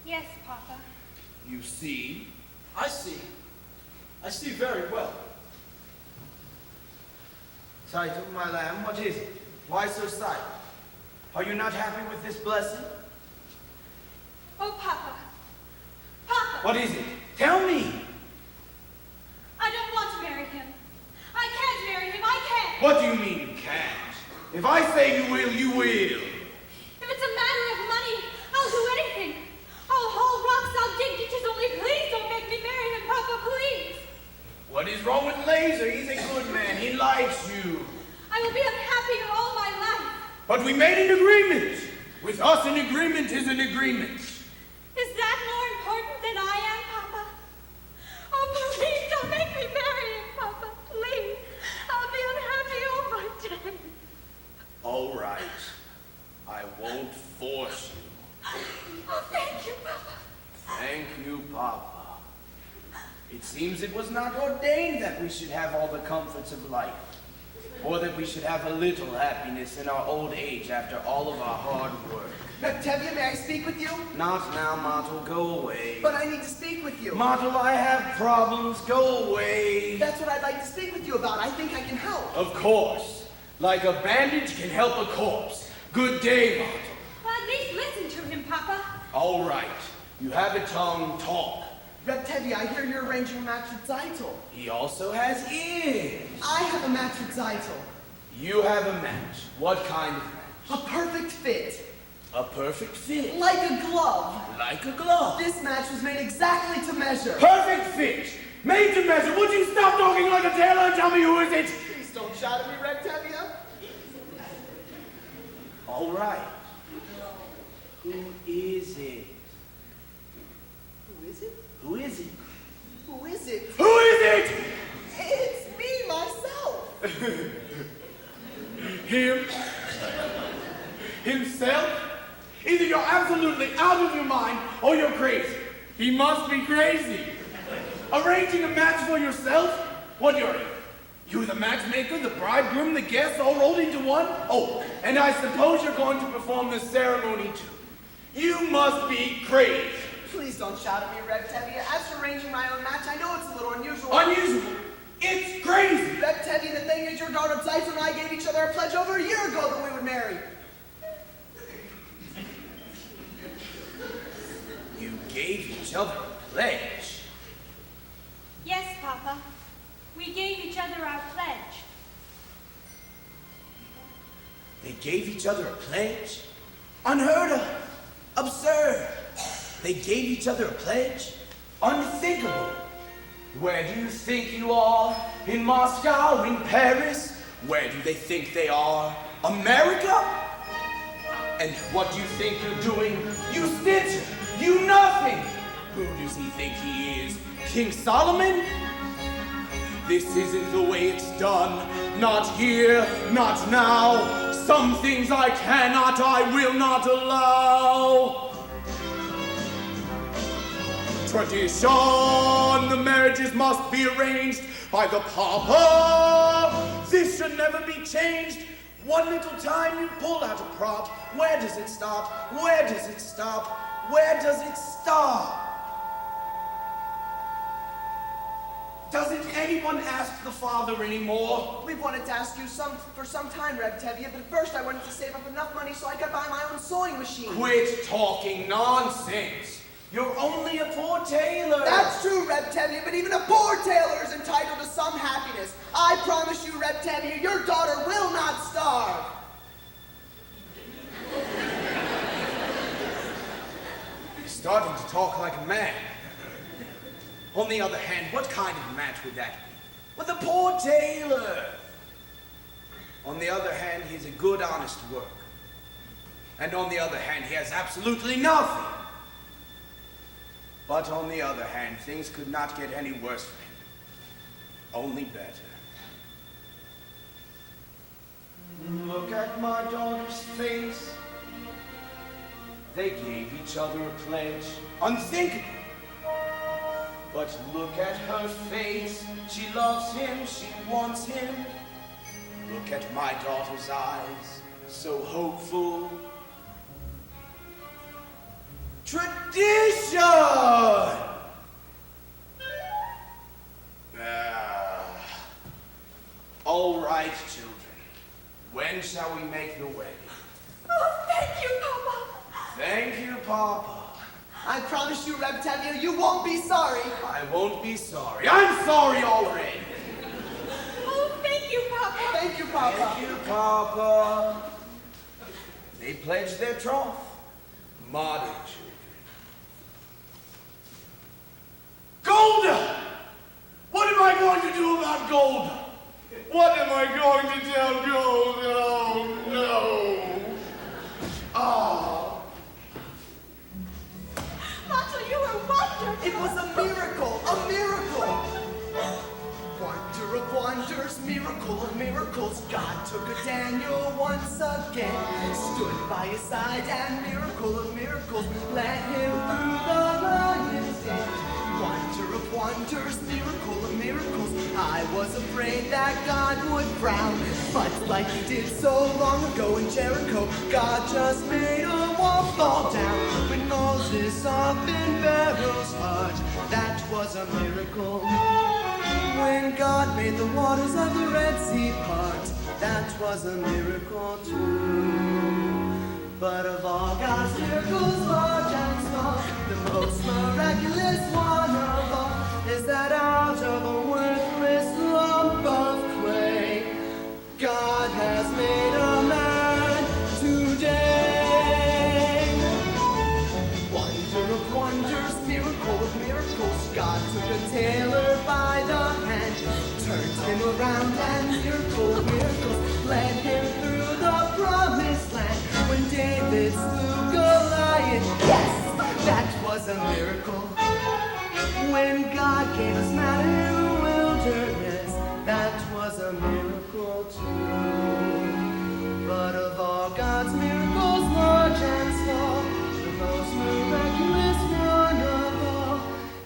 Yes, Papa. You see? I see. I see very well. Saito, my lamb, what is it? Why so silent? Are you not happy with this blessing? Oh, Papa. Papa! What is it? Tell me! I don't want to marry him. I can't marry him. I can't. What do you mean you can't? If I say you will, you will. If it's a matter of money, I'll do anything. I'll haul rocks, I'll dig ditches, only please don't make me marry him, Papa, please. What is wrong with Laser? He's a good man. He likes you. I will be unhappy all my life. But we made an agreement. With us, an agreement is an agreement. Is that more important than I am, Papa? Oh, please don't make me marry him, Papa. Please. I'll be unhappy all my days. All right. I won't force you. Oh, thank you, Papa. Thank you, Papa. It seems it was not ordained that we should have all the comforts of life, or that we should have a little happiness in our old age after all of our hard work. Tevye, may I speak with you? Not now, Montel. Go away. But I need to speak with you. Montel, I have problems. Go away. That's what I'd like to speak with you about. I think I can help. Of course. Like a bandage can help a corpse. Good day, Montel. Well, at least listen to him, Papa. All right. You have a tongue, talk. Reb Tevye, I hear you're arranging a match with Zeitel. He also has ears. I have a match with Zeitel. You have a match. What kind of match? A perfect fit. A perfect fit. Like a glove. Like a glove. This match was made exactly to measure. Perfect fit. Made to measure. Would you stop talking like a tailor and tell me who is it? Please don't shout at me, Reb Tevye. All right. Who is it? Who is it? Who is it? Who is it? Who is it? It's me, myself. Him? Himself? Either you're absolutely out of your mind or you're crazy. He must be crazy. Arranging a match for yourself? What you're the matchmaker, the bridegroom, the guests, all rolled into one? Oh, and I suppose you're going to perform the ceremony too. You must be crazy. Please don't shout at me, Reb Tevye. As for arranging my own match, I know it's a little unusual. Unusual? It's crazy. Reb Tevye, the thing is, your daughter Zeitel and I gave each other a pledge over a year ago that we would marry. You gave each other a pledge. Yes, Papa. We gave each other our pledge. They gave each other a pledge? Unheard of. Absurd. They gave each other a pledge? Unthinkable. Where do you think you are? In Moscow? In Paris? Where do they think they are? America? And what do you think you're doing? You snitcher! You nothing! Who does he think he is? King Solomon? This isn't the way it's done. Not here, not now. Some things I cannot, I will not allow. Tradition, the marriages must be arranged by the Papa. This should never be changed. One little time you pull out a prop. Where does it stop? Where does it stop? Where does it stop? Doesn't anyone ask the father anymore? We've wanted to ask you for some time, Reb Tevye, but first I wanted to save up enough money so I could buy my own sewing machine. Quit talking nonsense. You're only a poor tailor. That's true, Reb Tevye, but even a poor tailor is entitled to some happiness. I promise you, Reb Tevye, your daughter will not starve. You're starting to talk like a man. On the other hand, what kind of match would that be? With a poor tailor. On the other hand, he's a good, honest worker. And on the other hand, he has absolutely nothing. But on the other hand, things could not get any worse for him. Only better. Look at my daughter's face. They gave each other a pledge. Unthinkable. But look at her face. She loves him, she wants him. Look at my daughter's eyes, so hopeful. Tradition! All right, children. When shall we make the wedding? Oh, thank you, Papa. Thank you, Papa. I promise you, Reb Tevye, you won't be sorry. I won't be sorry. I'm sorry already. Oh, thank you, Papa. Thank you, Papa. Thank you, Papa. They pledged their troth. Modern children. Golda! What am I going to do about Golda? What am I going to tell Golda? Oh, no. Oh. Macho, you were wonderful. It was a miracle, a miracle. Wonder of wonders, miracle of miracles. God took a Daniel once again, stood by his side, and miracle of miracles, led him through the lion's den. Wonder of wonders, miracle of miracles. I was afraid that God would frown, but like he did so long ago in Jericho, God just made a wall fall down. When Moses up in Pharaoh's heart, that was a miracle. When God made the waters of the Red Sea part, that was a miracle too. But of all God's miracles, large and small, The most miraculous one of all is that out of a worthless lump of clay, God has made a man today. Wonder of wonders, miracle of miracles, God took a tailor by the hand, turned him around, and miracle of miracles led him through the promised land. When David slew Goliath, yes, that was a miracle. When God gave us manna in the wilderness, that was a miracle too. But of all God's miracles, large and small, the most miraculous one of all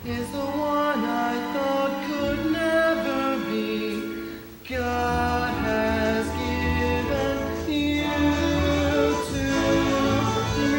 is the one I thought could never be. God has given you to me.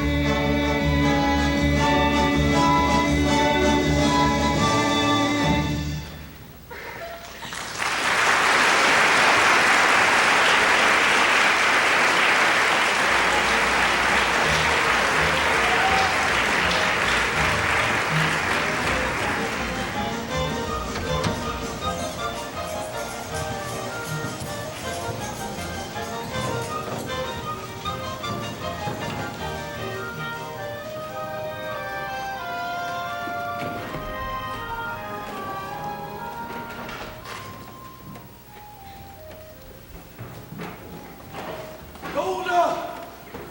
Golda!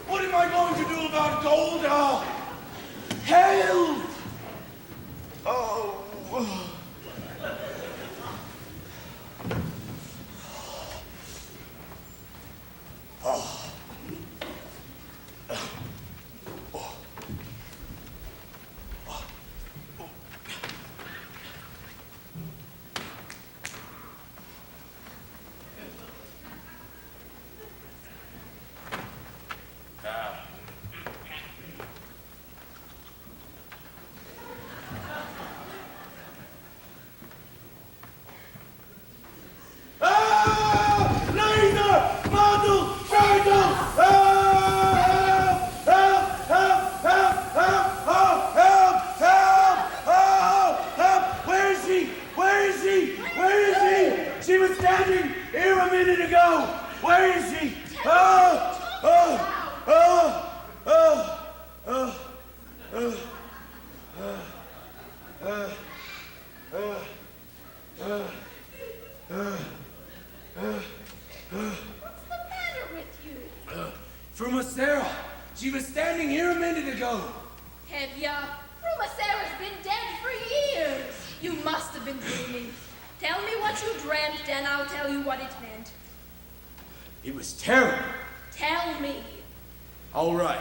What am I going to do about Golda? Help! Oh. Sarah, she was standing here a minute ago. Have ya? Rumor Sarah's been dead for years. You must have been dreaming. Tell me what you dreamt, and I'll tell you what it meant. It was terrible. Tell me. All right.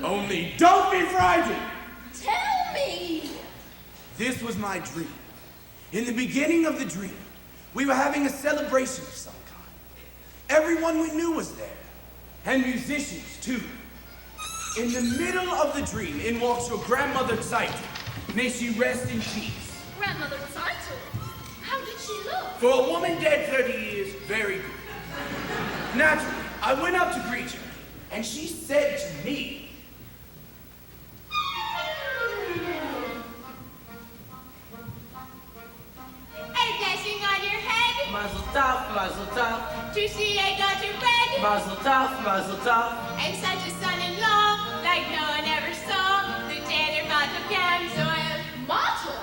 Only don't be frightened. Tell me. This was my dream. In the beginning of the dream, we were having a celebration of some kind. Everyone we knew was there, and musicians too. In the middle of the dream, in walks your grandmother Zeit. May she rest in peace. Grandmother Zeitel? How did she look? For a woman dead 30 years, very good. Naturally, I went up to greet her, and she said to me, A blessing on your head. Mazel tov, mazel tov. To see a daughter wed. Mazel tov, mazel tov. And such a son-in-law, like no one ever saw. Lieutenant Motto Camsoil. Motto?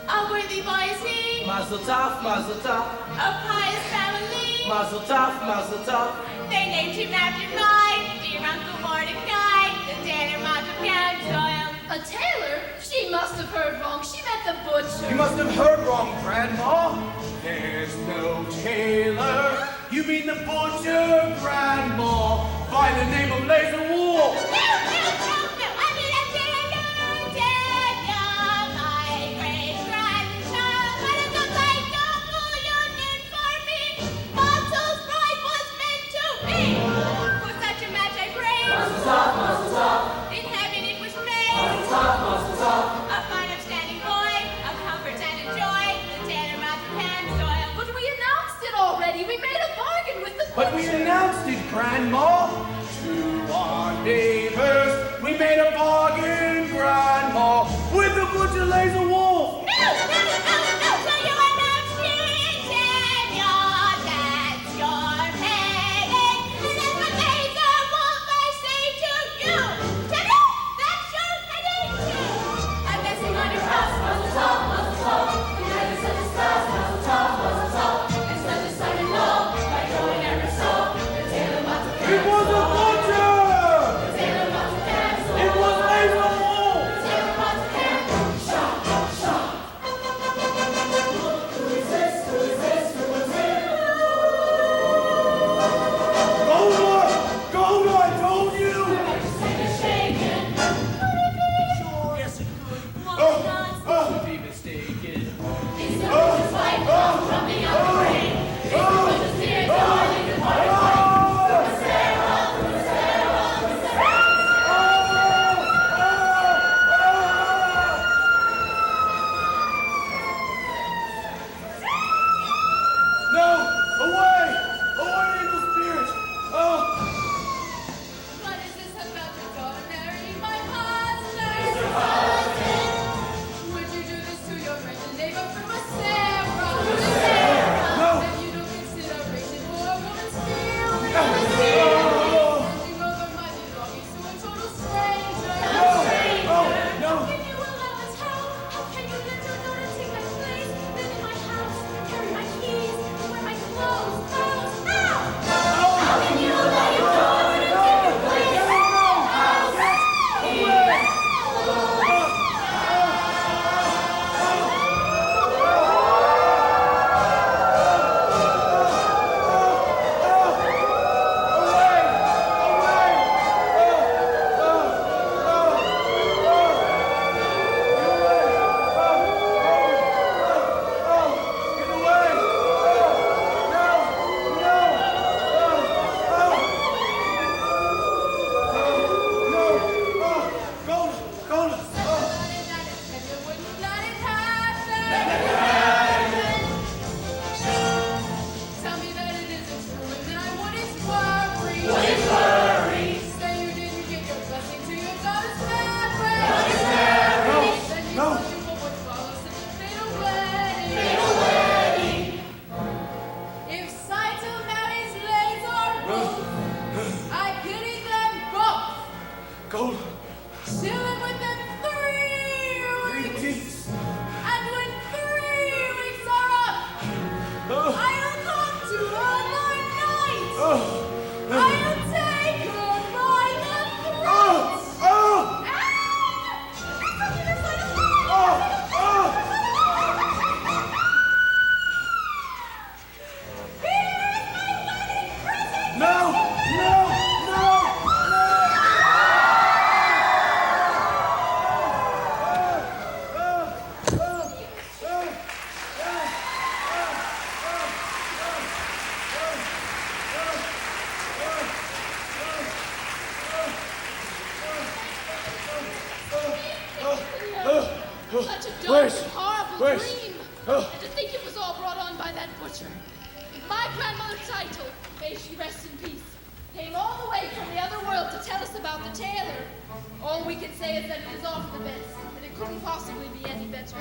A worthy boy is he. Mazel tov, mazel tov. A pious family. Mazel tov, mazel tov. They named him after my dear Uncle Mordecai. Lieutenant Motto Camsoil. A tailor? She must have heard wrong. She meant the butcher. you must have heard wrong, Grandma. There's no tailor. You mean the butcher, Grandma, by the name of Laser Wolf. No. I mean, I'm Daniel, my great-grandchild. What a good light, Uncle Union for me. Motto's bride was meant to be. For such a match I prayed. Mazel tov. In heaven it was made. Mazel tov. A fine upstanding boy, of comfort and a joy. The tanner Motto Camsoil. But we announced it already. We made a bargain with the But we announced it, Grandma. To our neighbors, we made a bargain. adventure. My grandmother Saito, may she rest in peace, came all the way from the other world to tell us about the tailor. All we can say is that it is all for the best, and it couldn't possibly be any better.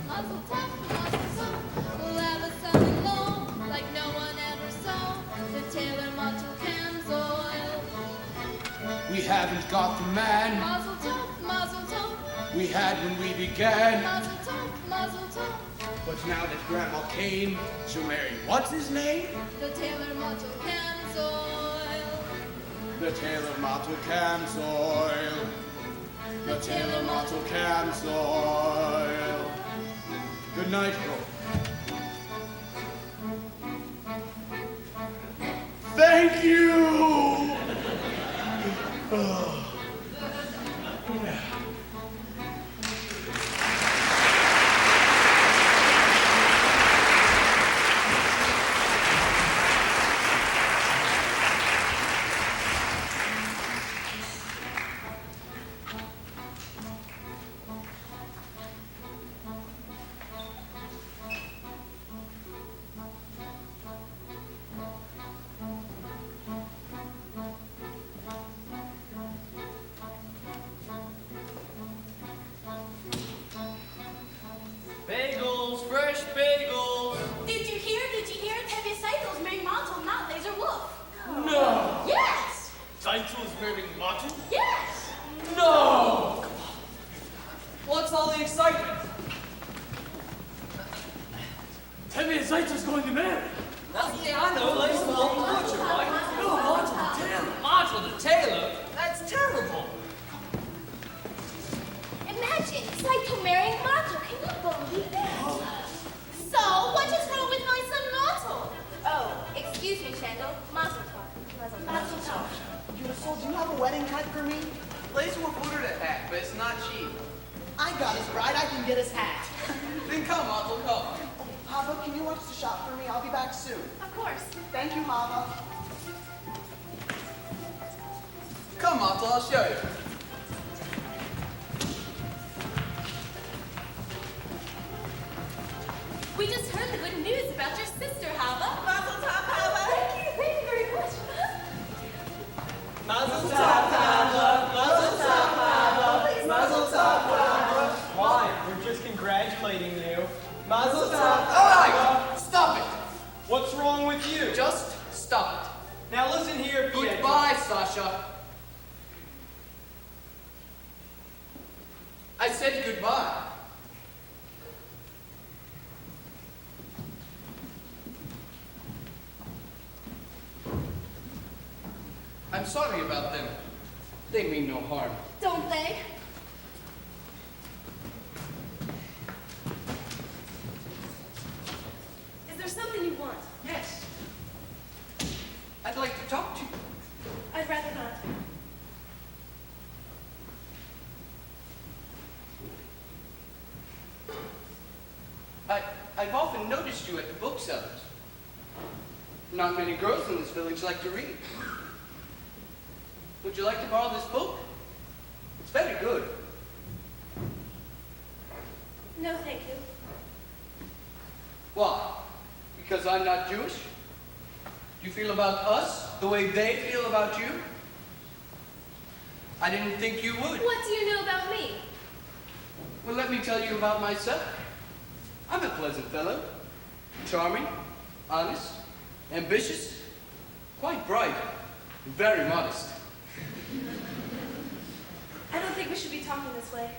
Muzzle tough, we'll have a son long, like no one ever saw. The tailor muzzle cans oil. We haven't got the man Muzzle tough, we had when we began. muzzle tough. But now that Grandma came, she'll marry what's his name? The tailor muzzle cans oil. The tailor motto cans oil. The tailor motto cans oil. Good night, Hope. Thank you! Bagels, fresh bagels. Did you hear? Heavy cycles marrying Montel, not Laser Wolf. No! Yes! Saito's marrying Martin? Yes! No! What's all the excitement? Tell me Saito's going to marry. I know Laser Wolf the Butcher, right? No, Montel the Tailor. Montel the Tailor? That's terrible. Imagine Saito marrying Montel. Can you believe it? So, what is wrong with my son Montel? Oh, excuse me, Shandel. Mazel tov. Mazel tov. Beautiful, do you have a wedding hat for me? Laser Wolf ordered a hat, but it's not cheap. I got his bride, I can get his hat. Then come, Otto, come. Oh, Papa, can you watch the shop for me? I'll be back soon. Of course. Thank you, Mama. Come, Otto, I'll show you. We just heard the good news about your sister, Hava. Mazel tov, Hava. Thank you very much. Mazel tov, Hava. Mazel tov, Hava. Mazel tov, Hava. Why? We're just congratulating you. Mazel tov. All right, stop it. What's wrong with you? Just stop it. Now listen here, Pietro. Goodbye, Sasha. I said goodbye. I'm sorry about them. They mean no harm. Don't they? Is there something you want? Yes. I'd like to talk to you. I'd rather not. I've often noticed you at the booksellers. Not many girls in this village like to read. Would you like to borrow this book? It's very good. No, thank you. Why? Because I'm not Jewish? You feel about us the way they feel about you? I didn't think you would. What do you know about me? Well, let me tell you about myself. I'm a pleasant fellow. Charming, honest, ambitious, quite bright, and very modest. I don't think we should be talking this way.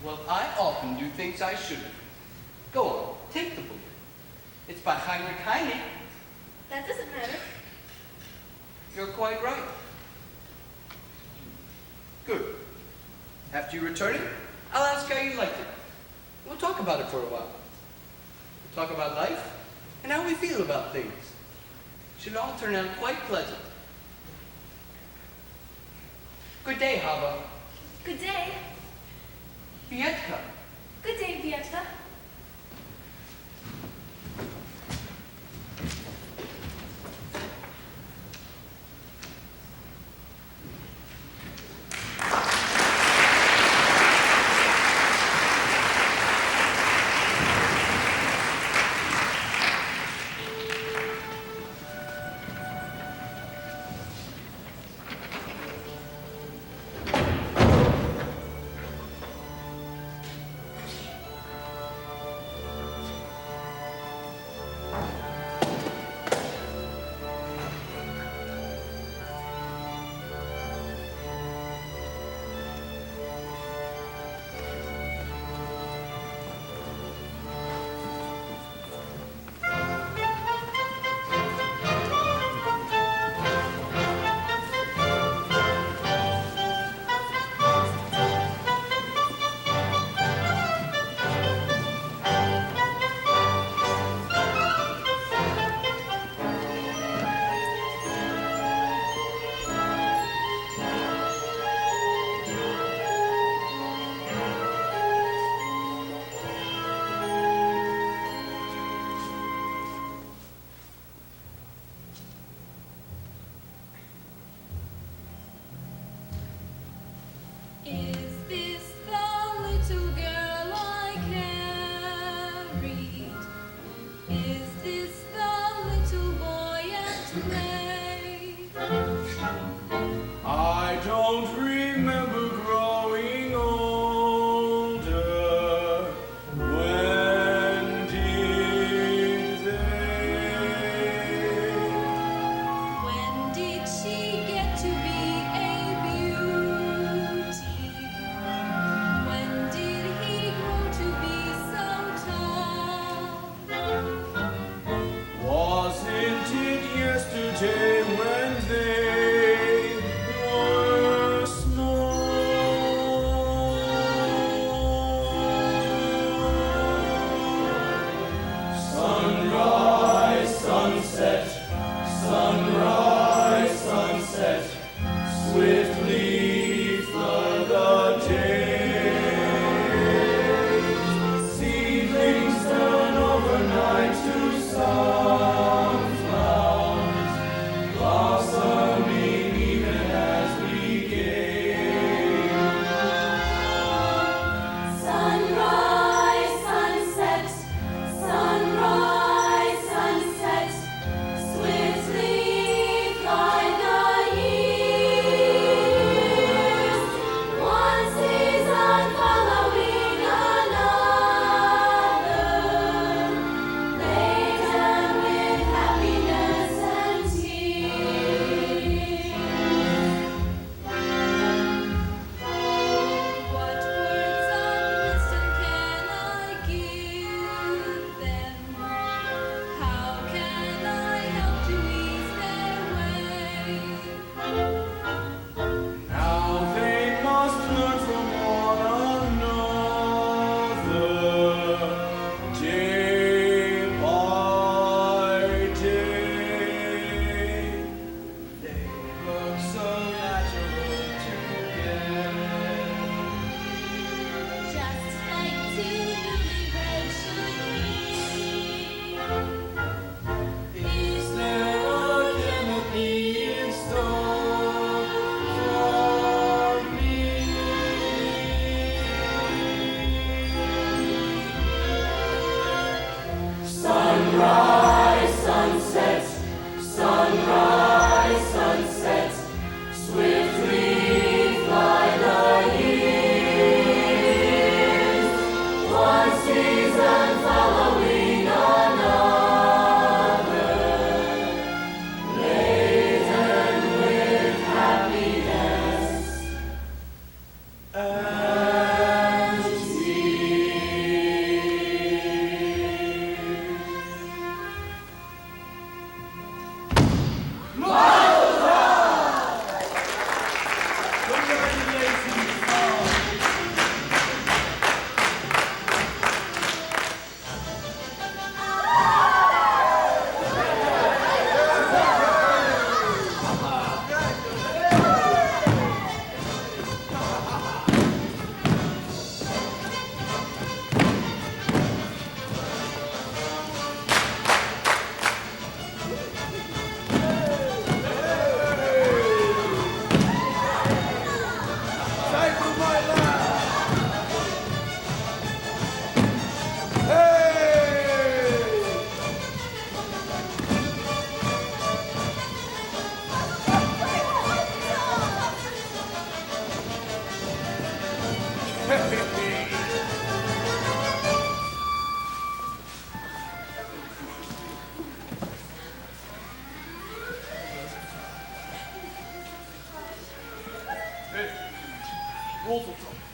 Well, I often do things I shouldn't. Go on, take the book. It's by Heinrich Heine. That doesn't matter. You're quite right. Good. After you return it, I'll ask how you liked it. We'll talk about it for a while. We'll talk about life and how we feel about things. It should all turn out quite pleasant. Good day, Hava. Good day. Vietka. Good day, Vietka.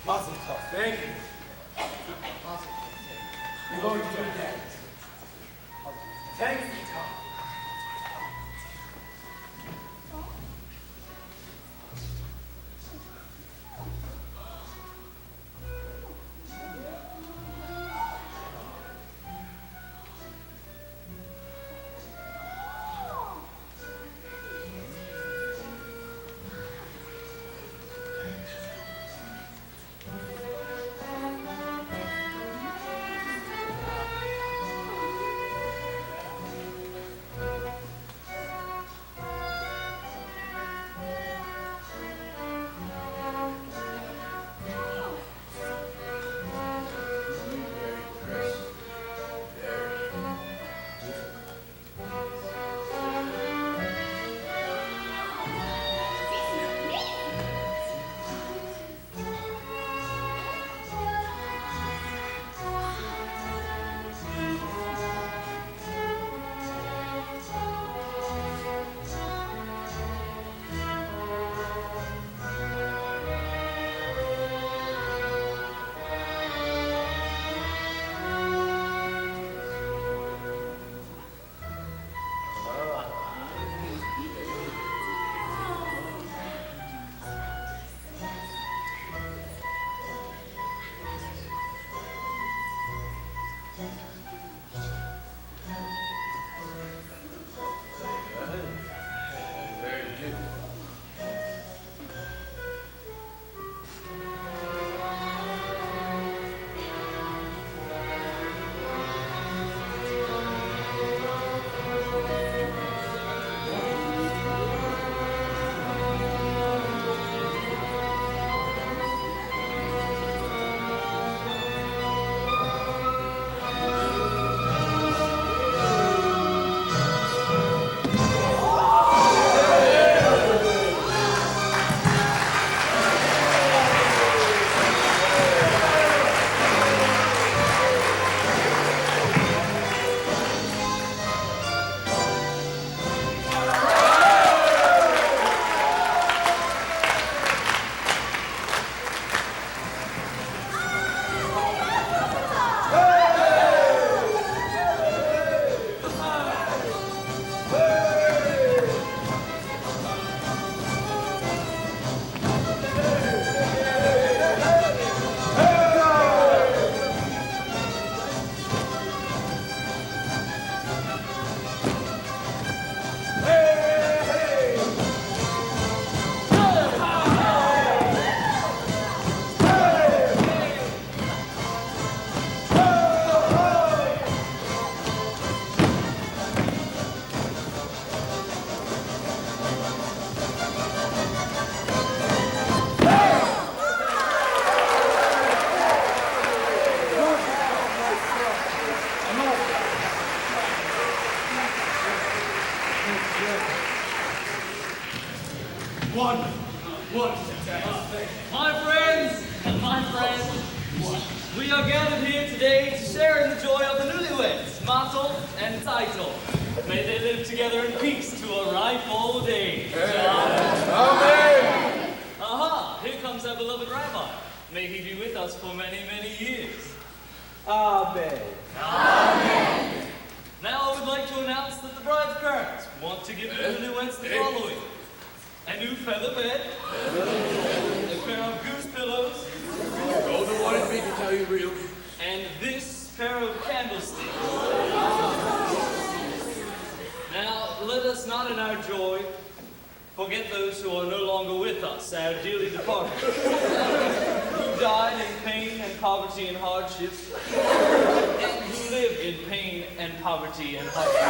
Mazel tov. Thank you. You're going to do that. Thank you, Tom. We are gathered here today to share in the joy of the newlyweds, Mottle and Title. May they live together in peace to a ripe old age. Amen. Aha, here comes our beloved rabbi. May he be with us for many, many years. Amen. Now I would like to announce that the bride's parents want to give the newlyweds the following. A new feather bed, a pair of goose pillows, Golden wanted me to tell you real quick. and this pair of candlesticks. Now, let us not in our joy forget those who are no longer with us, our dearly departed, who died in pain and poverty and hardship, and who live in pain and poverty and hardship.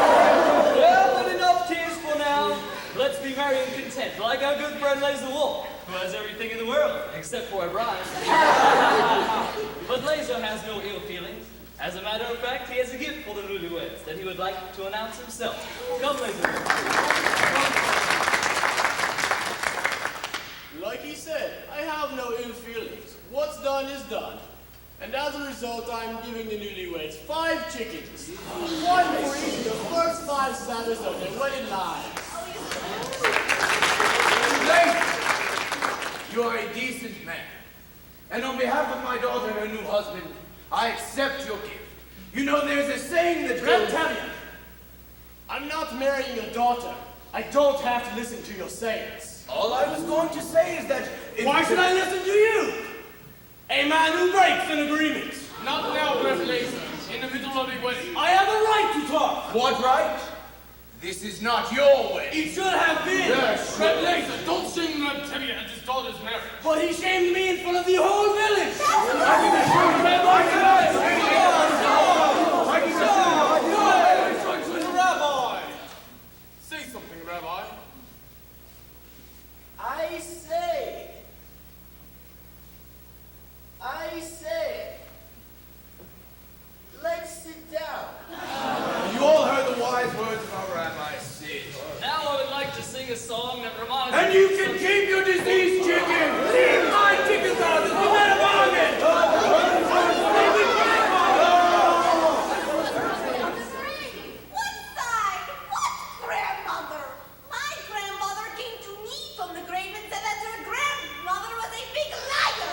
Well, but enough tears for now. Let's be merry and content, like our good friend Laser Wolf, who has everything in the world, except for a bride. But Laser has no ill feelings. As a matter of fact, he has a gift for the newlyweds that he would like to announce himself. Come, Laser Wolf. Like he said, I have no ill feelings. What's done is done. And as a result, I'm giving the newlyweds 5 chickens. One for each of the first 5 Sabbaths of their wedded lives. You are a decent man. And on behalf of my daughter and her new husband, I accept your gift. You know, there's a saying that Let tell you, I'm not marrying your daughter. I don't have to listen to your sayings. all I was going to say is that... Why should I listen to you? A man who breaks an agreement. Not now, Revelation. In the middle of the wedding. I have a right to talk. What right? This is not your way. It should have been. Yes. Revelation, don't shame Tebby and his daughter's marriage. But he shamed me in front of the whole village. Rabbi! Say something, Rabbi. I say, let's sit down. You all heard the wise words of our Rabbi Sid. Now I would like to sing a song that reminds And you can keep your diseased chicken! Leave my chickens out! This is not a bargain! What side? What grandmother? My grandmother came to me from the grave and said that her grandmother was a big liar.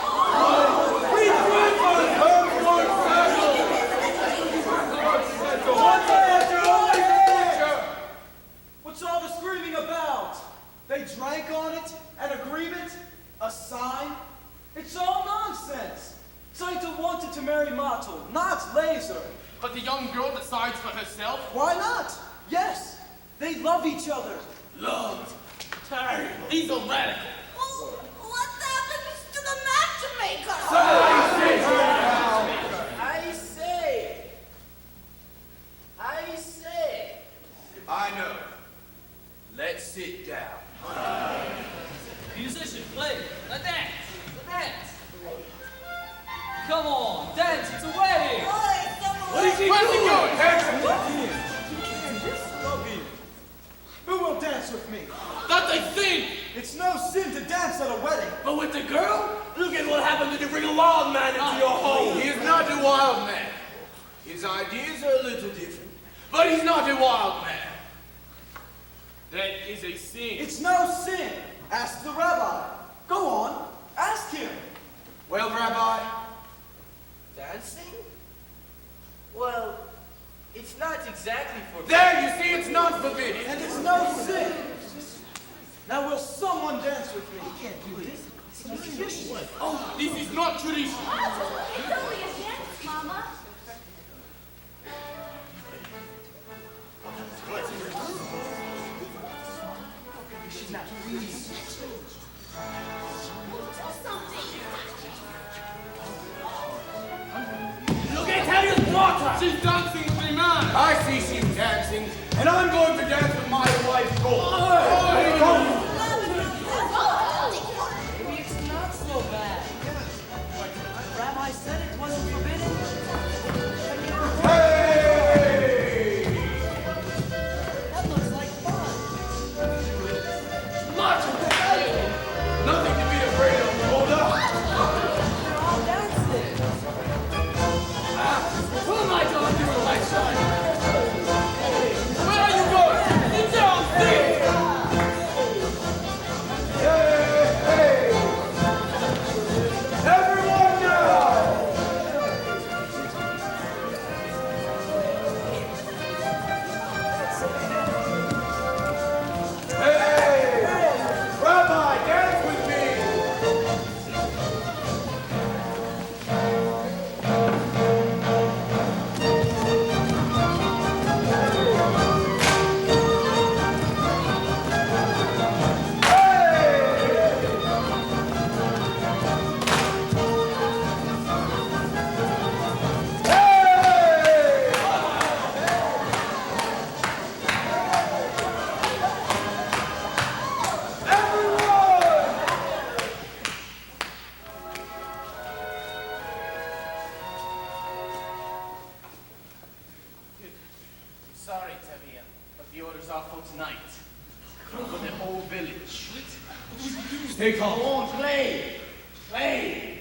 What's all the screaming about? They drank on it? An agreement? A sign? It's all nonsense. Saita wanted to marry Mottle, not Laser. But the young girl decides for herself. Why not? Yes, they love each other. Love. Terrible. He's a radical. Well, what happens to the matchmaker? I say. I know. Let's sit down. musician, play, a dance, a dance. Come on, dance, it's a wedding. Where's he going? Who will dance with me? That's a thing. It's no sin to dance at a wedding. But with the girl, look at what happens when you bring a wild man into your home. He is not a wild man. His ideas are a little different. But he's not a wild man. That is a sin. It's no sin. Ask the rabbi. Go on, ask him. Well, Rabbi, Dancing? Well, it's not exactly for... there you see it's not forbidden. And it's no sin. Now will someone dance with me? Oh, this is not tradition. It's only a dance, Mama. Look at Harry's daughter. She's dancing with a man. I see she's dancing, and I'm going to dance with my wife, Gold. Maybe it's not so bad. Rabbi said it wasn't forbidden. Hey! That looks like fun. Nothing to be afraid of, Golda. They're all dancing. Sorry, Tevye, but the orders are for tonight. For the whole village. Stay calm. Go on, play! Play!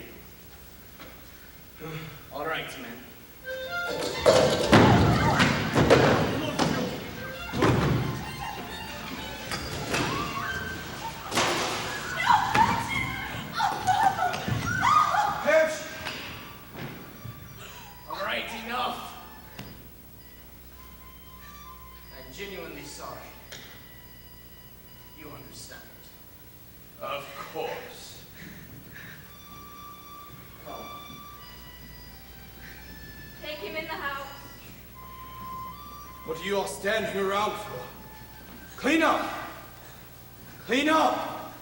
All right, men. Perch! All right, enough. I'm genuinely sorry. You understand. Of course. Come. Take him in the house. What are you all standing around for? Clean up! Clean up!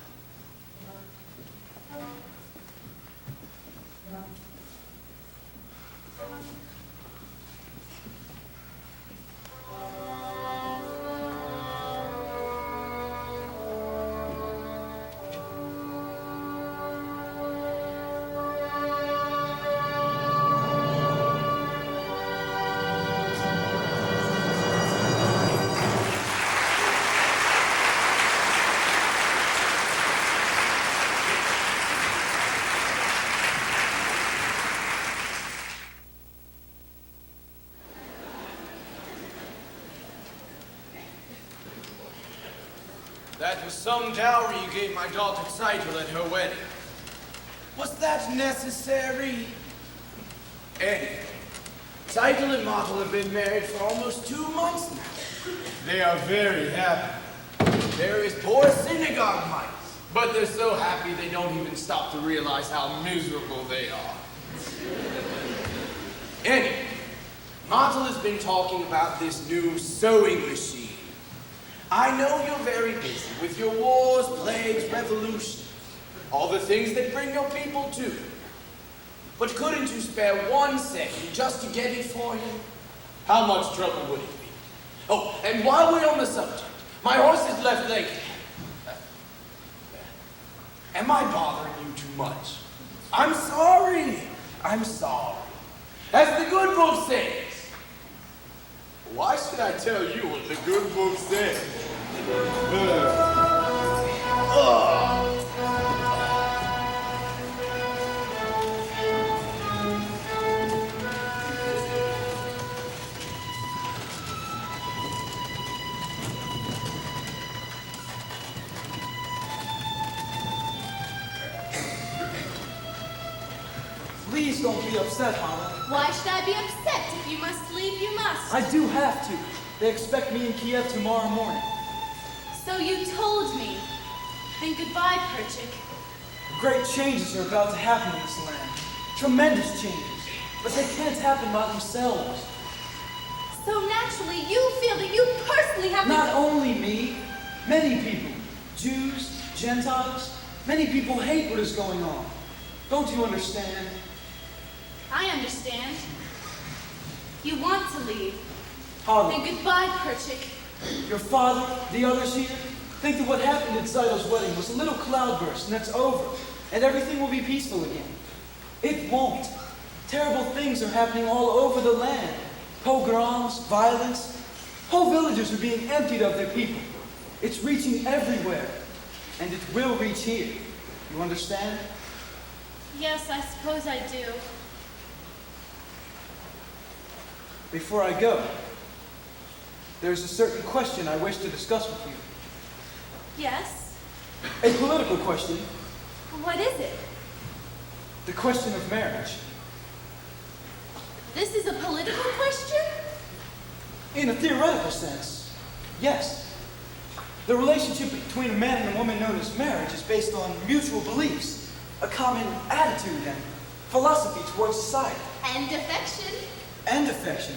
That was some dowry you gave my daughter Zytel at her wedding. Was that necessary? Anyway, Zytel and Mottel have been married for almost 2 months now. They are very happy. There is poor synagogue mites, but they're so happy they don't even stop to realize how miserable they are. Anyway, Mottel has been talking about this new sewing machine. I know you're very busy with your wars, plagues, revolutions, all the things that bring your people to you. But couldn't you spare 1 second just to get it for him? How much trouble would it be? Oh, and while we're on the subject, my horse is left legged. Am I bothering you too much? I'm sorry. I'm sorry. As the good book says. Why should I tell you what the good book says? Please don't be upset, Hannah. Why should I be upset? If you must leave, you must. I do have to. They expect me in Kiev tomorrow morning. So you told me. Then goodbye, Perchik. Great changes are about to happen in this land. Tremendous changes. But they can't happen by themselves. So naturally, you feel that you personally have Not to... only me, many people. Jews, Gentiles, many people hate what is going on. Don't you understand? I understand. You want to leave. Hannah, Then goodbye, Perchik. your father, the others here, think that what happened at Zytel's wedding was a little cloudburst and that's over, and everything will be peaceful again. It won't. Terrible things are happening all over the land. Pogroms, violence. Whole villages are being emptied of their people. It's reaching everywhere, and it will reach here. You understand? Yes, I suppose I do. Before I go, there's a certain question I wish to discuss with you. Yes? A political question, What is it? the question of marriage. This is a political question? In a theoretical sense, yes. The relationship between a man and a woman known as marriage is based on mutual beliefs, a common attitude and philosophy towards society. And affection? And affection.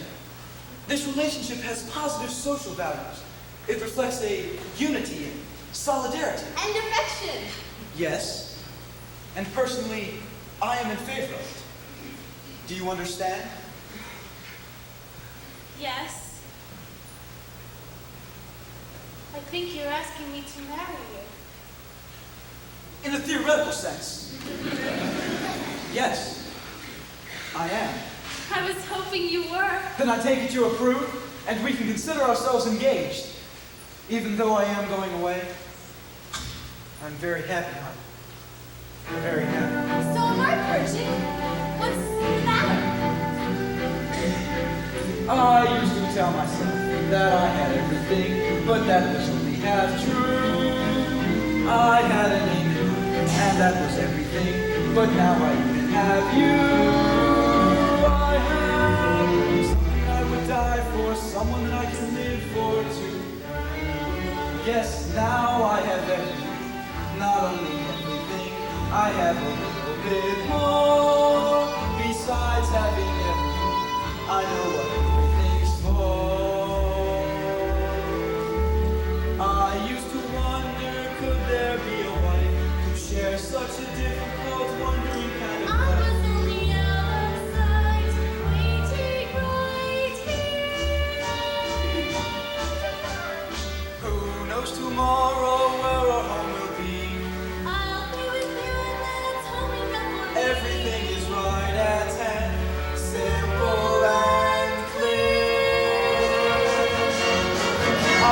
This relationship has positive social values. It reflects a unity and solidarity. And affection? Yes. And personally, I am in favor of it. Do you understand? Yes. I think you're asking me to marry you. In a theoretical sense. Yes, I am. I was hoping you were. Then I take it you approve? and we can consider ourselves engaged. Even though I am going away, I'm very happy, honey. Very happy. So am I, Pershing. What's the matter? I used to tell myself that I had everything, but that was only half true. I had a name and that was everything, but now I even have you. I have something I would die for, someone that I can live for too. Yes, now I have everything, not only everything, I have a little bit more. Besides having everything, I know what everything's for. I used to wonder, could there be a wife who shares such a difficult, wondering kind of I life? was only outside, waiting right here. Who knows tomorrow where our home will be? I'll be with you and then it's home enough for me. Everything is right at hand, simple and clear. I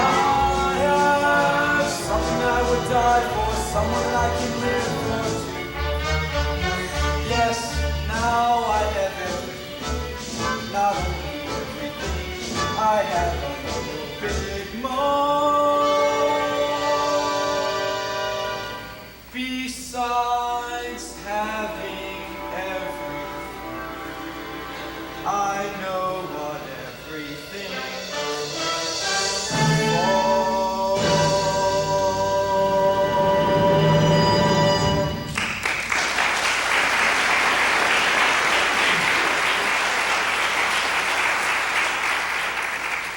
have something I would die for, someone I can live for too. Yes, now I have everything, not only everything, I have a little bit more. Besides having everything, I know what everything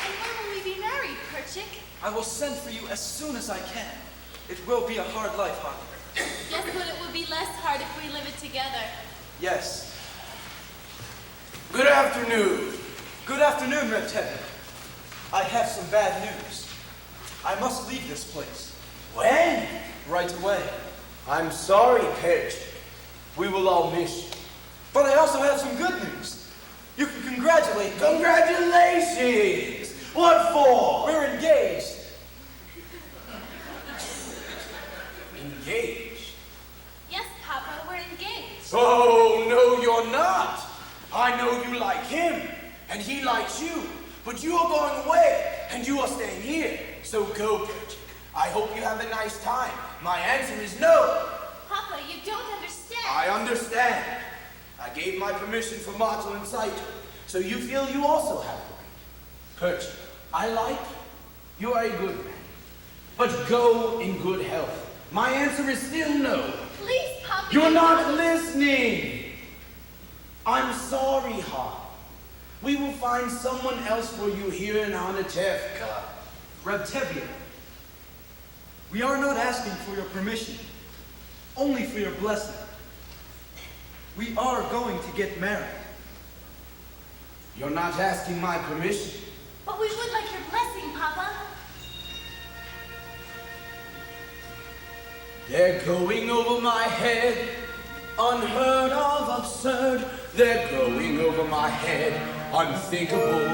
And when will we be married, Perchik? I will send for you as soon as I can. It will be a hard life, Hockey. Yes, but it would be less hard if we live it together. Yes. Good afternoon. Good afternoon, Red Teddy. I have some bad news. I must leave this place. When? Right away. I'm sorry, Perch. We will all miss you. But I also have some good news. You can congratulate me. Congratulations! What for? We're engaged. Engaged. Yes, Papa, we're engaged. Oh, no, you're not. I know you like him, and he likes you. But you are going away, and you are staying here. So go, Perch. I hope you have a nice time. My answer is no. Papa, you don't understand. I understand. I gave my permission for Martel and Saito, so you feel you also have one. Perch, I like you. You are a good man. But go in good health. My answer is still no. Please, Papa. You're you not don't- listening. I'm sorry, Ha. We will find someone else for you here in Anatevka. Rebtevia, we are not asking for your permission, only for your blessing. We are going to get married. You're not asking my permission. But we would like your blessing, Papa. They're going over my head, unheard of, absurd. They're going over my head, unthinkable.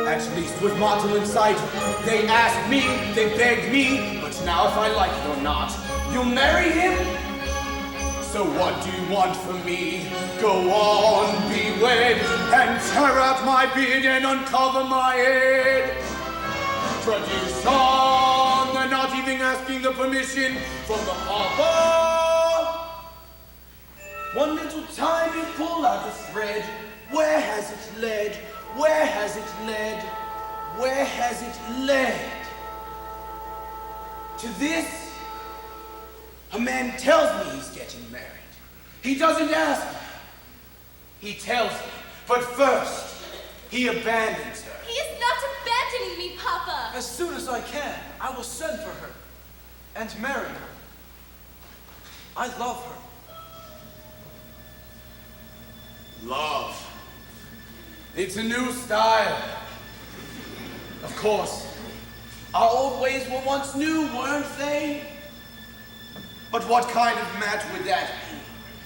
At least with Martel in sight, they asked me, they begged me, but now if I like it or not, you'll marry him? So what do you want from me? Go on, be wed, and tear out my beard and uncover my head. Tradition, they're not even asking the permission from the harbor. One little time you pull out a thread. Where has it led? Where has it led? Where has it led? To this? A man tells me he's getting married. He doesn't ask me. He tells me. But first, he abandons her. He is not abandoning me, Papa. As soon as I can, I will send for her and marry her. I love her. Love. It's a new style. Of course, our old ways were once new, weren't they? But what kind of match would that be?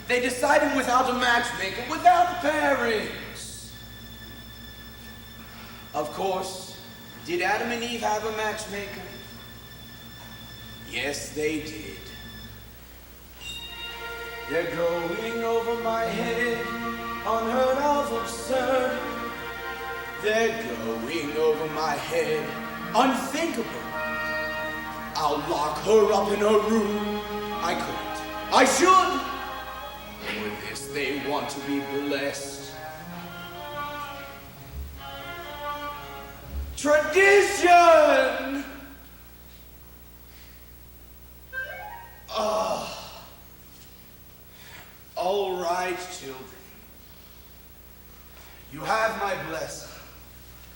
They decided without a matchmaker, without parents. Of course, did Adam and Eve have a matchmaker? Yes, they did. They're going over my head, unheard of, absurd. They're going over my head, unthinkable. I'll lock her up in her room. I couldn't. I should. For this, they want to be blessed. Tradition! All right, children. You have my blessing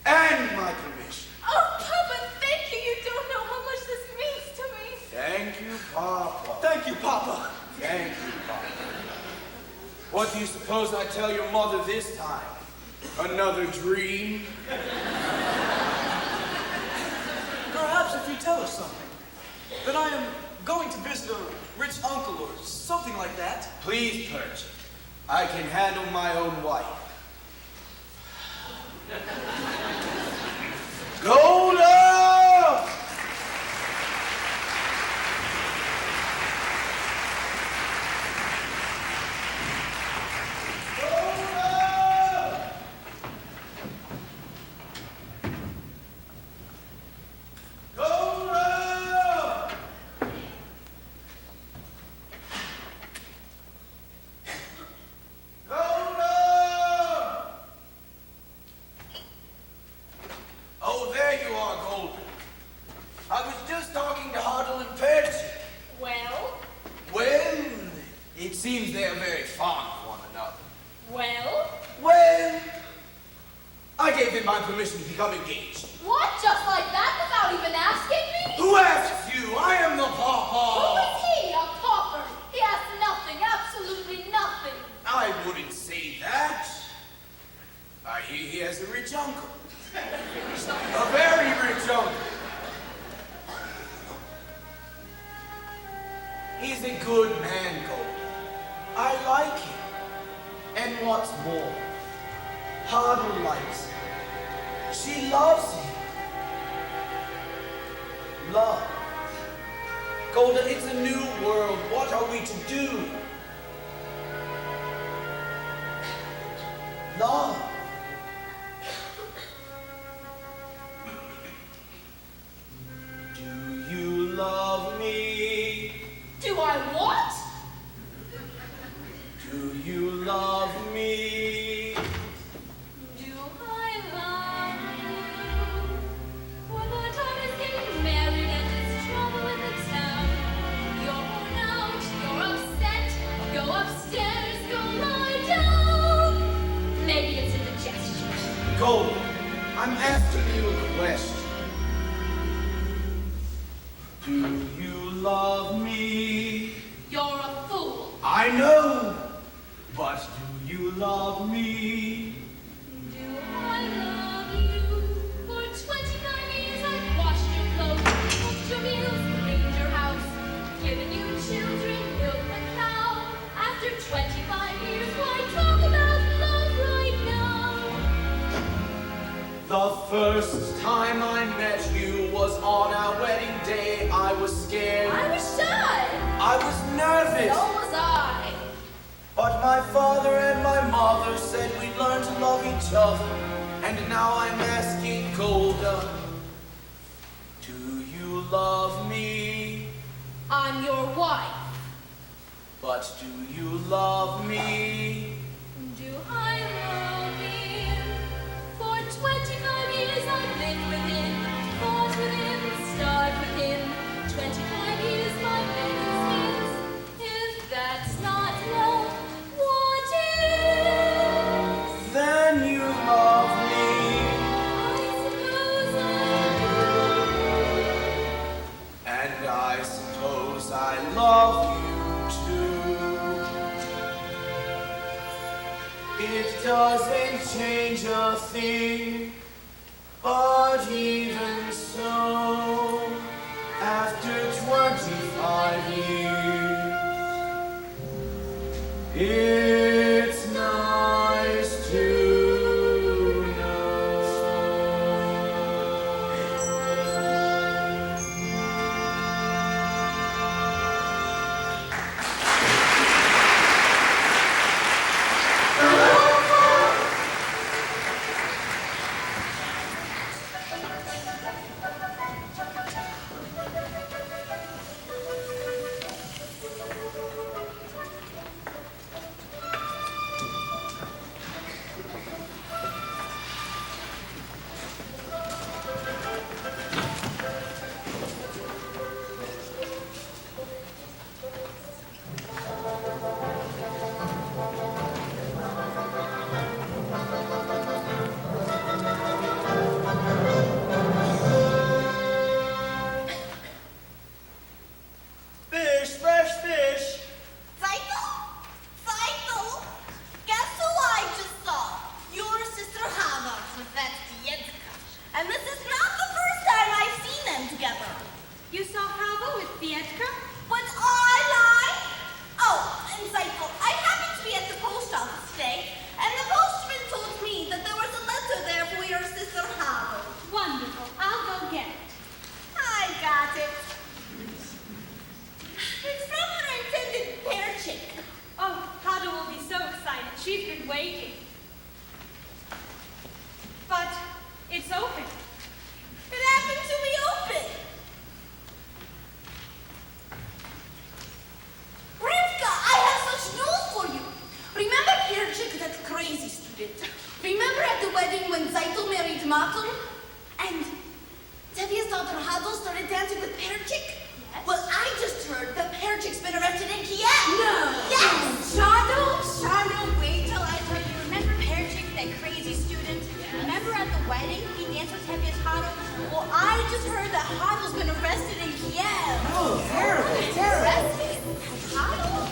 and my permission. Oh, Papa, thank you. You don't know how much this means to me. Thank you, Papa. Thank you, Papa. Thank you, Papa. What do you suppose I tell your mother this time? Another dream? Perhaps if you tell us something, that I am going to visit a rich uncle or something like that. Please, Perch. I can handle my own wife. Golda! Oh, there you are, Golden. I was just talking to Huddle and Perch. Well? Well, it seems they are very fond of one another. Well? Well, I gave them my permission to become engaged. What? Just like that without even asking me? Who asks you? I am the Who Papa. is he? A pauper. He has nothing, absolutely nothing. I wouldn't say that. I hear he has a rich uncle. A very rich uncle. He's a good man, Golden. I like him. And what's more, Huddle likes him. She loves him. Love. Golden, it's a new world. What are we to do? Love. Do you love me? Do I what? Do you love me? Do I love you? For the time is getting married and there's trouble in the town. You're worn out, you're upset. Go upstairs, go lie down. Maybe it's indigestion. Golden, I'm asking you a question. Do you love me? You're a fool. I know, but do you love me? Do I love you? For 29 years I've washed your clothes, cooked your meals, cleaned your house, given you children, milked the cow. After 25 years, why talk about love right now? The first time I met you was on our wedding day. I was scared. I was shy. I was nervous. So was I. But my father and my mother said we'd learn to love each other. And now I'm asking Golda, do you love me? I'm your wife. But do you love me? Do I love him? For 25 years I've lived with him, fought with him, starved with him. 25 years my bed is his. If that's not love, what is? Then you love me. I suppose I do. And I suppose I love you too. It doesn't change a thing, but even so, after 25 years, it's nice to know. it's open. It happened to be open. Rivka, I have such news for you. Remember Perchik, that crazy student? Remember at the wedding when Zaito married Matul? And Devia's daughter Hado started dancing with Perchik? Yes. Well, I just heard that Perchik's been arrested in Kiev. No. Yes. Shado, wait till I tell you. Remember Perchik, that crazy student? Yes. Remember at the wedding he danced with Tevia's Hado? Well, I just heard that Hado's been arrested in Kiev. Oh, terrible, terrible. Arrested? Hado?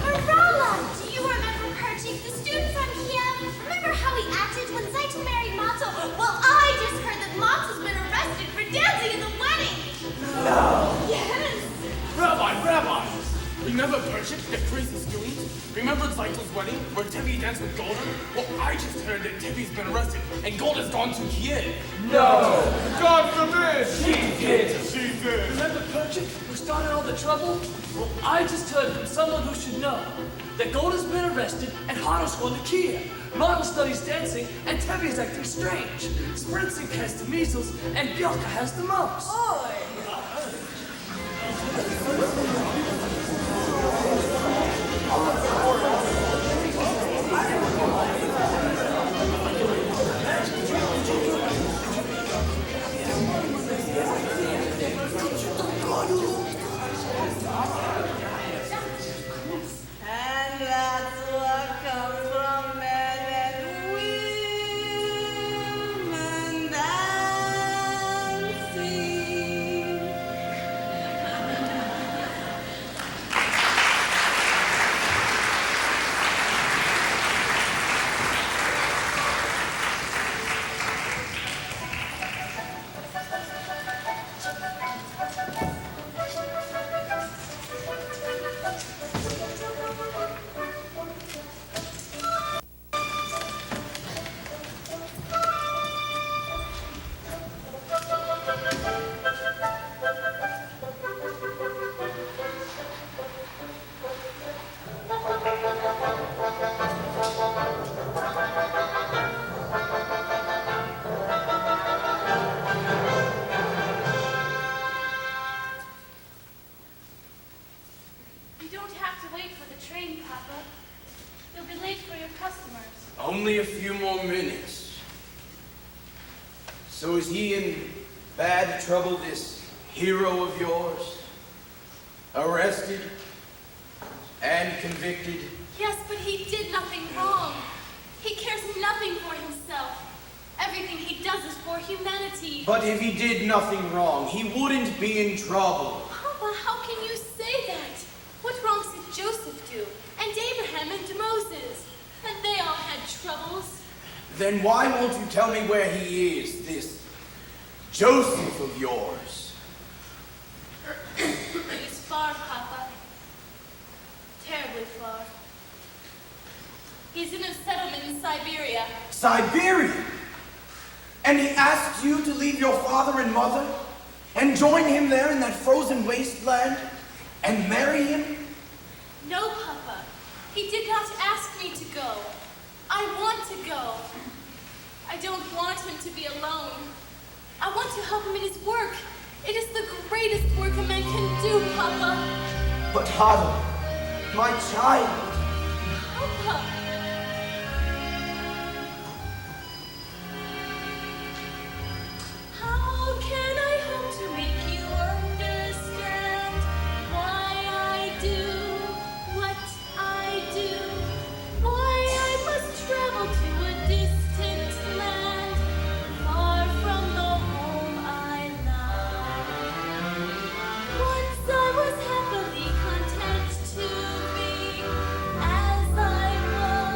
Arala, do you remember Perchik, the student from Kiev? Remember how he acted when Zaito married Mato? Well, I just heard that Mato's been arrested for dancing at the wedding. No. Yes. Rabbi, remember Perchik, the crazy student? Remember Zaito's wedding where Tevi danced with Golden? Well, I just heard that Tevi's been arrested and Golden's gone to Kiev. No! God forbid! She did. Remember Perchik, who started all the trouble? Well, I just heard from someone who should know that Golden's been arrested and Hado's gone to Kiev. Model studies dancing and Tevi is acting strange. Sprintsink has the measles and Bjelka has the mumps. And that's what comes from men and women dancing. You don't have to wait for the train, Papa. You'll be late for your customers. Only a few more minutes. So is he in bad trouble, this hero of yours? Arrested and convicted? Yes, but he did nothing wrong. He cares nothing for himself. Everything he does is for humanity. But if he did nothing wrong, he wouldn't be in trouble. Papa, how can you say that? What wrongs did Joseph do? And Abraham and Moses? And they all had troubles. Then why won't you tell me where he is, this Joseph of yours? He's far, Papa. Terribly far. He's in a settlement in Siberia. Siberia? And he asked you to leave your father and mother and join him there in that frozen wasteland and marry him? No, Papa. He did not ask me to go. I want to go. I don't want him to be alone. I want to help him in his work. It is the greatest work a man can do, Papa. But Hado, my child. Papa. How can I hope to make you understand why I do what I do? Why I must travel to a distant land, far from the home I love. Once I was happily content to be as I was.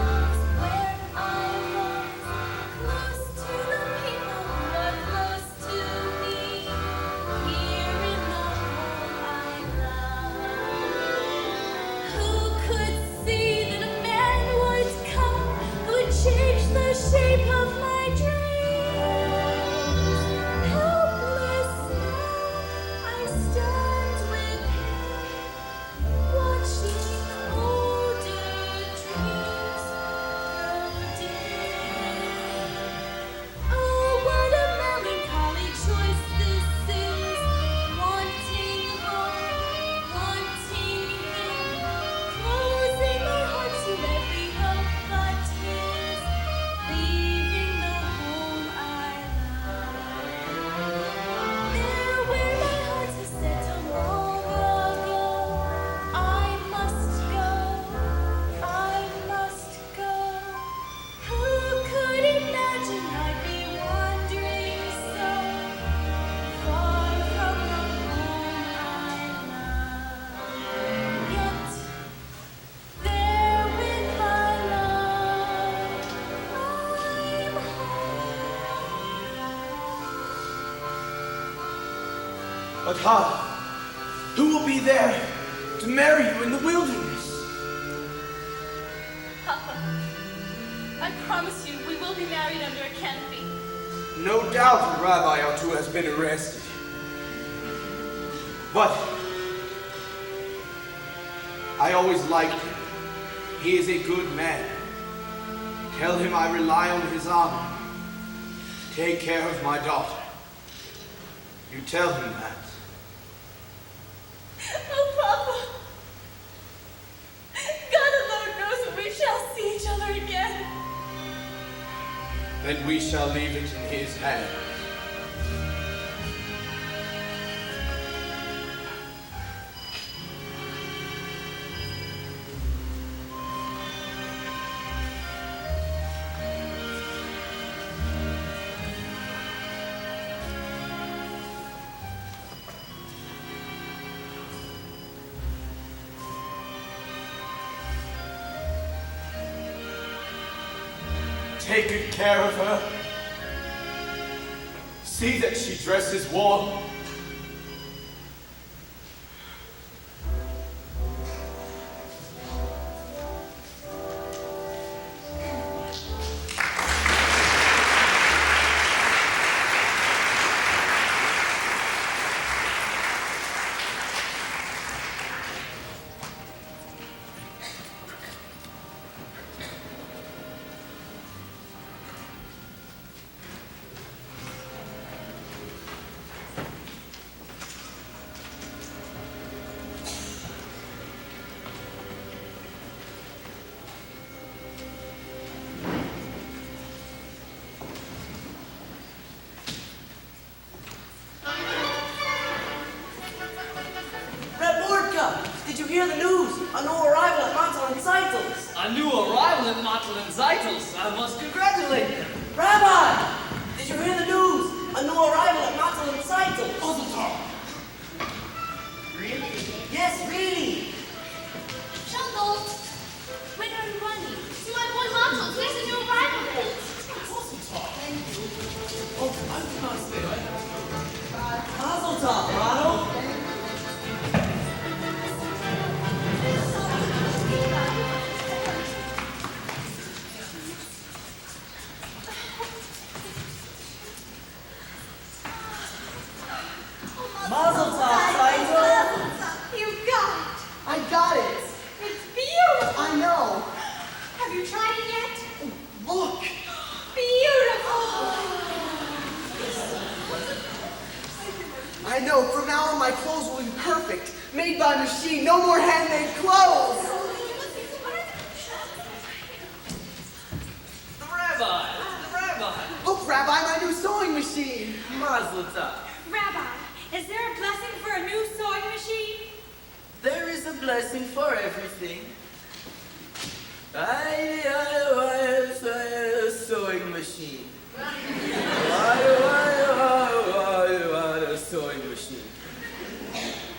But how? Who will be there to marry you in the wilderness? Papa, I promise you we will be married under a canopy. No doubt a rabbi or two has been arrested. But I always liked him. He is a good man. Tell him I rely on his honor. Take care of my daughter. You tell him that. Oh, Papa. God alone knows that we shall see each other again. Then we shall leave it in his hands. Take good care of her. See that she dresses warm. Did you hear the news? A new arrival at Mantel and Zeitels. A new arrival at Mantel and Zeitels. I must congratulate them. Rabbi! Did you hear the news? A new arrival at Mantel and Zeitels. Really? Yes, really. Jungle, when are you running? See my boy Montel, there's a new arrival there. Oh, I did not say that. Mazel tov, Ronald. Mazel tov, Zeitels. You got it. I got it. It's beautiful. I know. Have you tried it yet? Look. Beautiful. I know. From now on, my clothes will be perfect. Made by machine. No more handmade clothes. The rabbi! The rabbi! Look, Rabbi, my new sewing machine. Mazel tov. Rabbi, is there a blessing for a new sewing machine? There is a blessing for everything. I a sewing machine. I a sewing machine.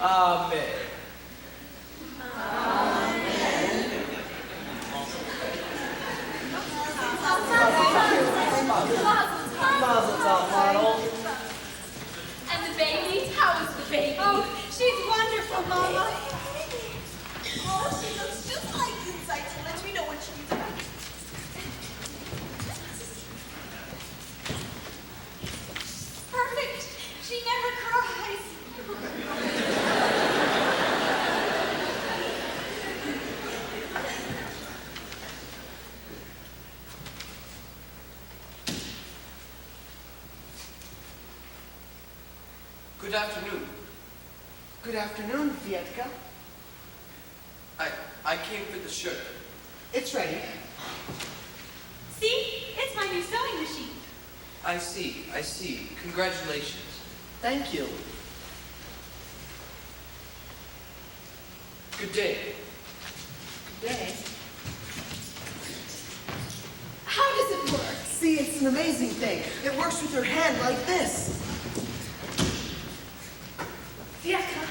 Amen. Mazel tov, Ronald. And the baby? How is the baby? Oh, she's wonderful, Mama. Oh, she looks just like you, Zeitzel. Let me know when she's back. Perfect. She never cries. Good afternoon. Good afternoon, Vietka. I came for the shirt. It's ready. See? It's my new sewing machine. I see. Congratulations. Thank you. Good day. Good day. How does it work? See, it's an amazing thing. It works with your hand like this. Vieka,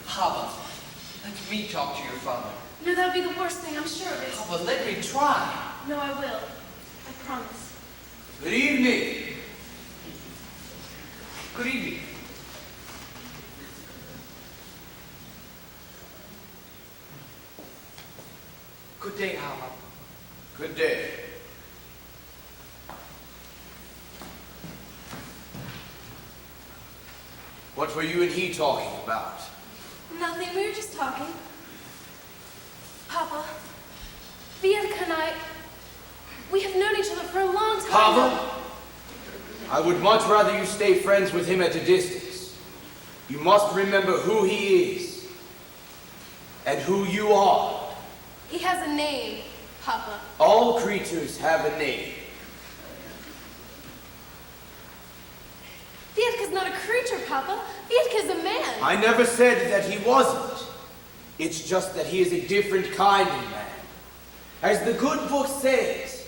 Papa, let me talk to your father. no, that would be the worst thing, I'm sure of it. Papa, let me try. No, I will. I promise. Good evening. Good evening. What were you and he talking about? Nothing, we were just talking. Papa, Vietka and I, we have known each other for a long time. Pavel? I would much rather you stay friends with him at a distance. You must remember who he is and who you are. He has a name, Papa. All creatures have a name. Vietka's not a creature, Papa. Vietka's a man. I never said that he wasn't. It's just that he is a different kind of man. As the good book says,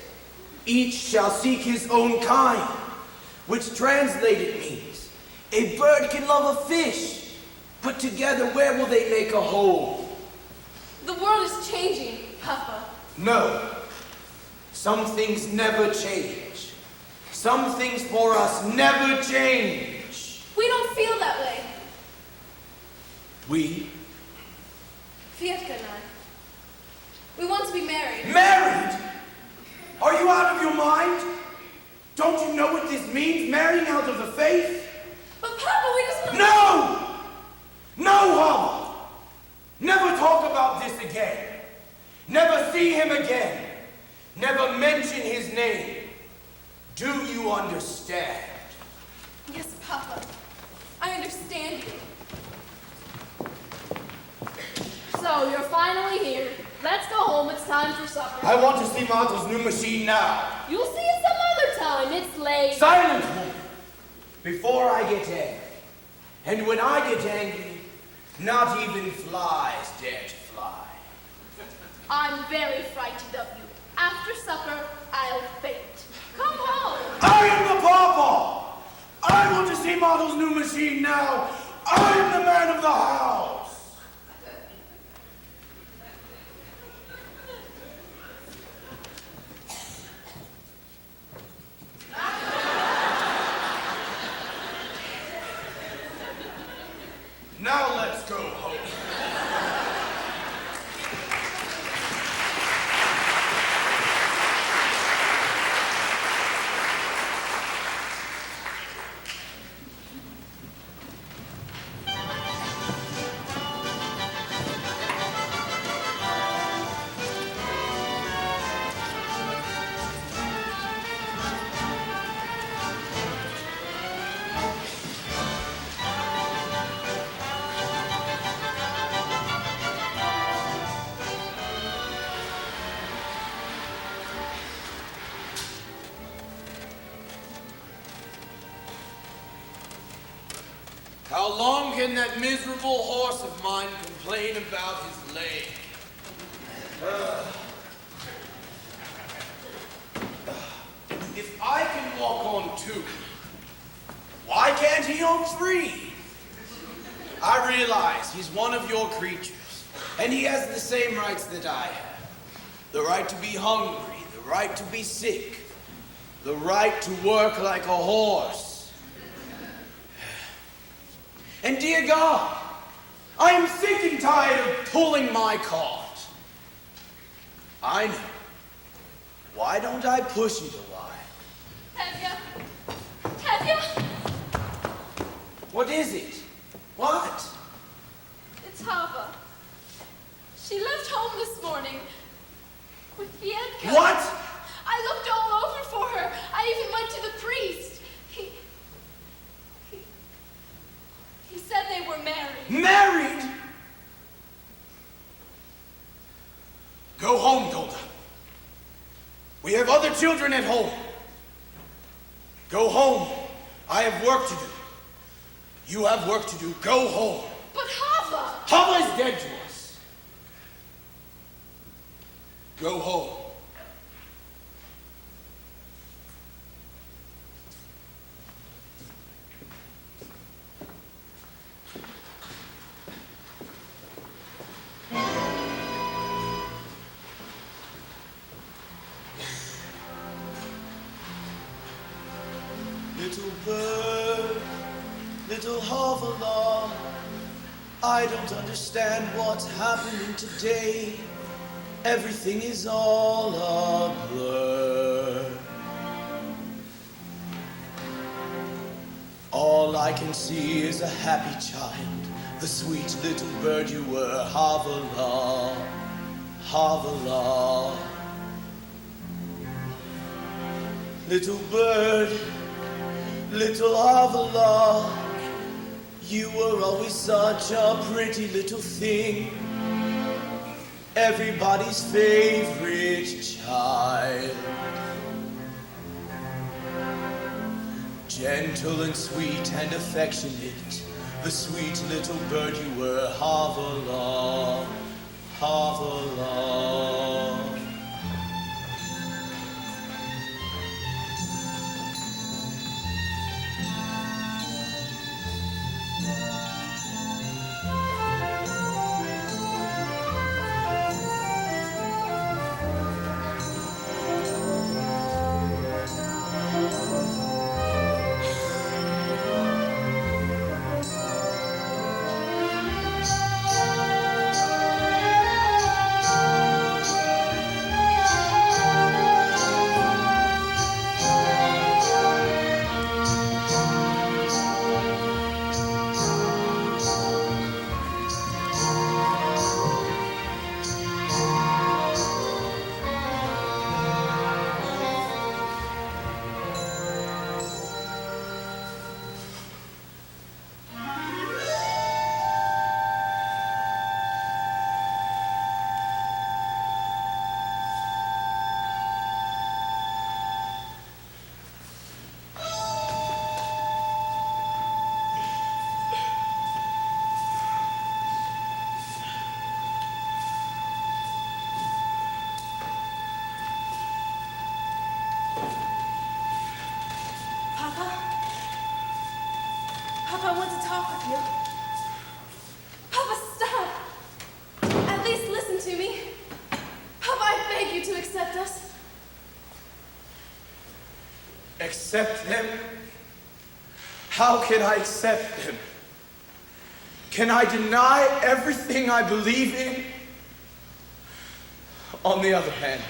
each shall seek his own kind, which translated means, a bird can love a fish, but together where will they make a home? The world is changing, Papa. No. Some things never change. Some things for us never change. We don't feel that way. We? Vietka and I. We want to be married. Married? Are you out of your mind? Don't you know what this means, marrying out of the faith? But Papa, we just... No! No, Hava! Never talk about this again. Never see him again. Never mention his name. Do you understand? Yes, Papa. I understand you. So, you're finally here. Let's go home. It's time for supper. I want to see Martha's new machine now. You'll see it some other time. It's late. Silence, woman! Before I get angry. And when I get angry, not even flies dare to fly. I'm very frightened of you. After supper, I'll faint. Come home. I am the papa! I want to see Martha's new machine now. I am the man of the house. Now let's go home. How long can that miserable horse of mine complain about his leg? If I can walk on 2, why can't he on 3? I realize he's one of your creatures, and he has the same rights that I have. The right to be hungry, the right to be sick, the right to work like a horse. And dear God, I am sick and tired of pulling my cart. I know. Why don't I push it a while? Tevye! Tevye! What is it? What? It's Hava. She left home this morning with Vietka. What? I looked all over for her. I even went to the priest. He said they were married. Married? Go home, Golda. We have other children at home. Go home. I have work to do. You have work to do. Go home. But Hava! Hava is dead to us. Go home. Little bird, little hoverlong, I don't understand what's happening today. Everything is all a blur. All I I can see is a happy child, the sweet little bird you were. Havala, Havala. Little bird, little Havala, you were always such a pretty little thing, everybody's favorite child. Gentle and sweet and affectionate, the sweet little bird you were. Havala, Havala. Papa, I want to talk with you. Papa, stop. At least listen to me. Papa, I beg you to accept us. Accept them? How can I accept them? Can I deny everything I believe in? On the other hand,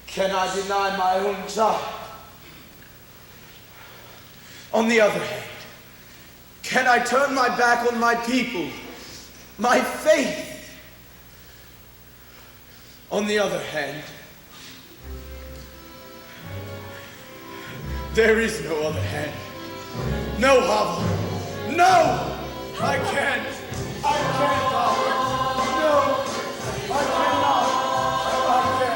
can I deny my own child? On the other hand, can I turn my back on my people, my faith? On the other hand, there is no other hand. No, Hava. No! I can't. I can't, Hava. No, I cannot. I can't.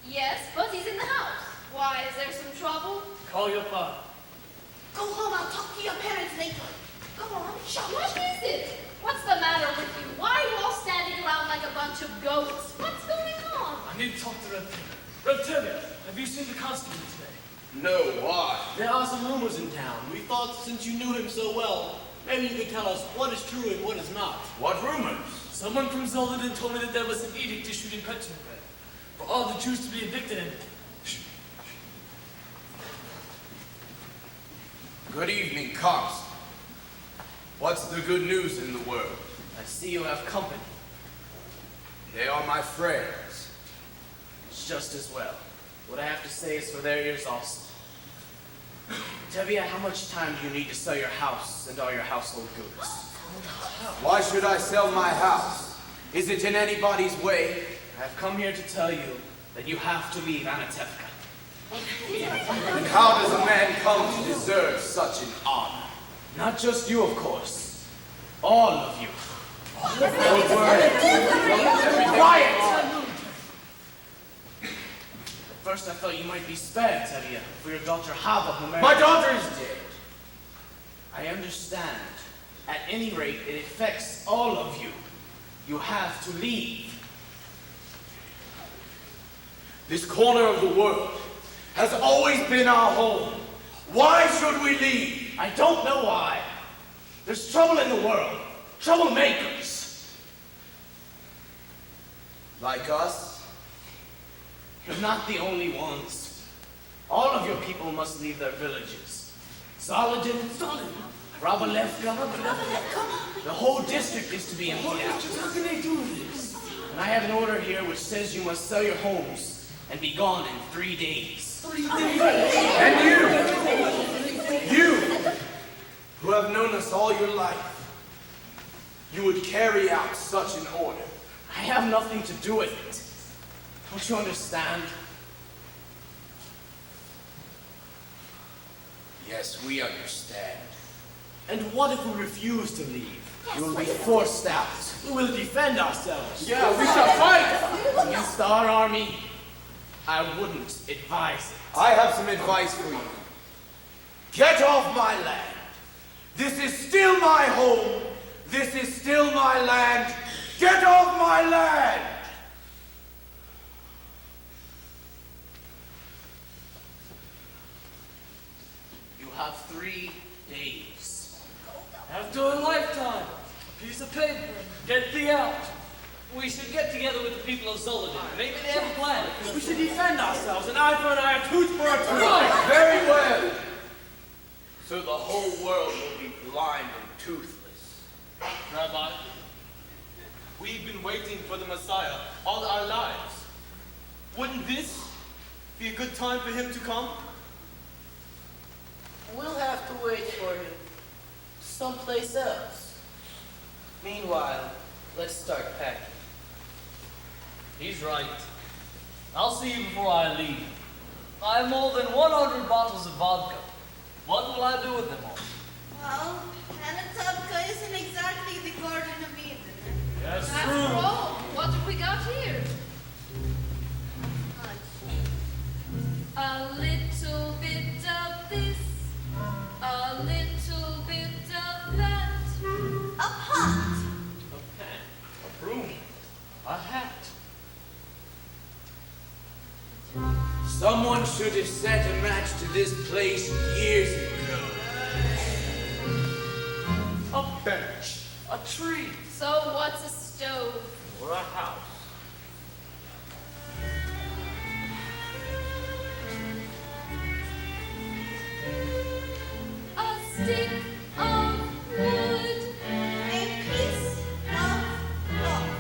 Yes, but he's in the house. Why, is there some trouble? Call your father. Go home, I'll talk to your parents later. Go on, shut What is it? What's the matter with you? Why are you all standing around like a bunch of goats? What's going on? I need to talk to Reptilia. Reptilia, have you seen the constable today? No, why? There are some rumors in town. We thought since you knew him so well, Maybe you can tell us what is true and what is not. What rumors? Someone from Zolden told me that there was an edict issued in Petrograd for all the Jews to be evicted and... Good evening, Comst. What's the good news in the world? I see you have company. They are my friends. It's just as well. What I have to say is for their ears also. Tevye, how much time do you need to sell your house and all your household goods? Why should I sell my house? Is it in anybody's way? I have come here to tell you that you have to leave Anatevka. And how does a man come to deserve such an honor? Not just you, of course. All of you. Don't worry. Be quiet! At first I thought you might be spared, Tevye, for your daughter Hava, who married... My daughter is dead. I understand. At any rate, it affects all of you. You have to leave. This corner of the world has always been our home. Why should we leave? I don't know why. There's trouble in the world. Troublemakers. Like us? You're not the only ones. All of your people must leave their villages. Saladin, Rabalevka, the whole district is to be emptied out. How can they do this? And I have an order here which says you must sell your homes and be gone in 3 days. And you, who have known us all your life, you would carry out such an order. I have nothing to do with it. Don't you understand? Yes, we understand. And what if we refuse to leave? You will be forced out. We will defend ourselves. Yeah, we shall fight! Against our army, I wouldn't advise it. I have some advice for you. Get off my land. This is still my home. This is still my land. Get off my land! You have 3 days. After a lifetime, a piece of paper, get thee out. We should get together with the people of Zolden. Maybe they have a plan. We should defend ourselves, an eye for an eye, a tooth for a tooth. Very well. So the whole world will be blind and toothless. Rabbi, we've been waiting for the Messiah all our lives. Wouldn't this be a good time for him to come? We'll have to wait for him someplace else. Meanwhile, let's start packing. He's right. I'll see you before I leave. I have more than 100 bottles of vodka. What will I do with them all? Well, Anatevka isn't exactly the Garden of Eden. That's After all, what have we got here? A little bit of this, a little bit of that. A pot. A pen, a broom, a hat. Someone should have set a match to this place years ago. A bench, a tree, So what's a stove? or a house. A stick of wood. A piece of cloth.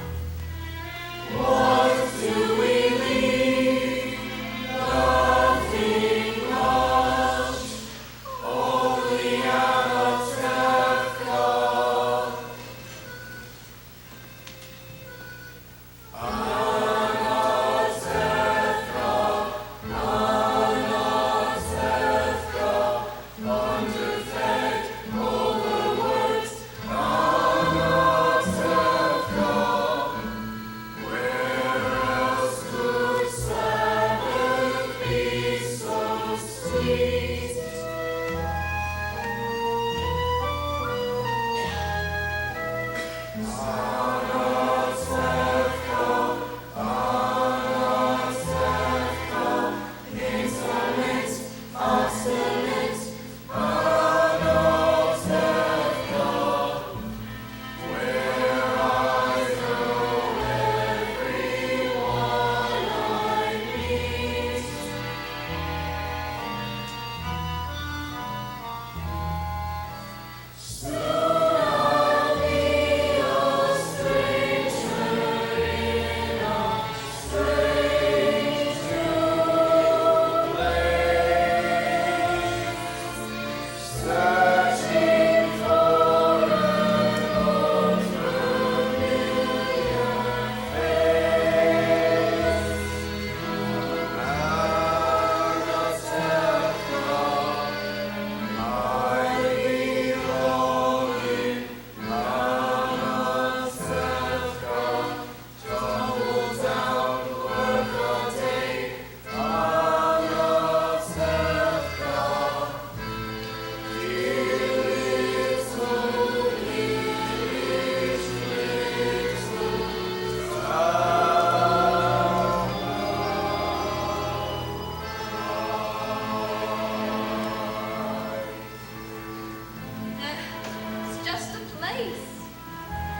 place.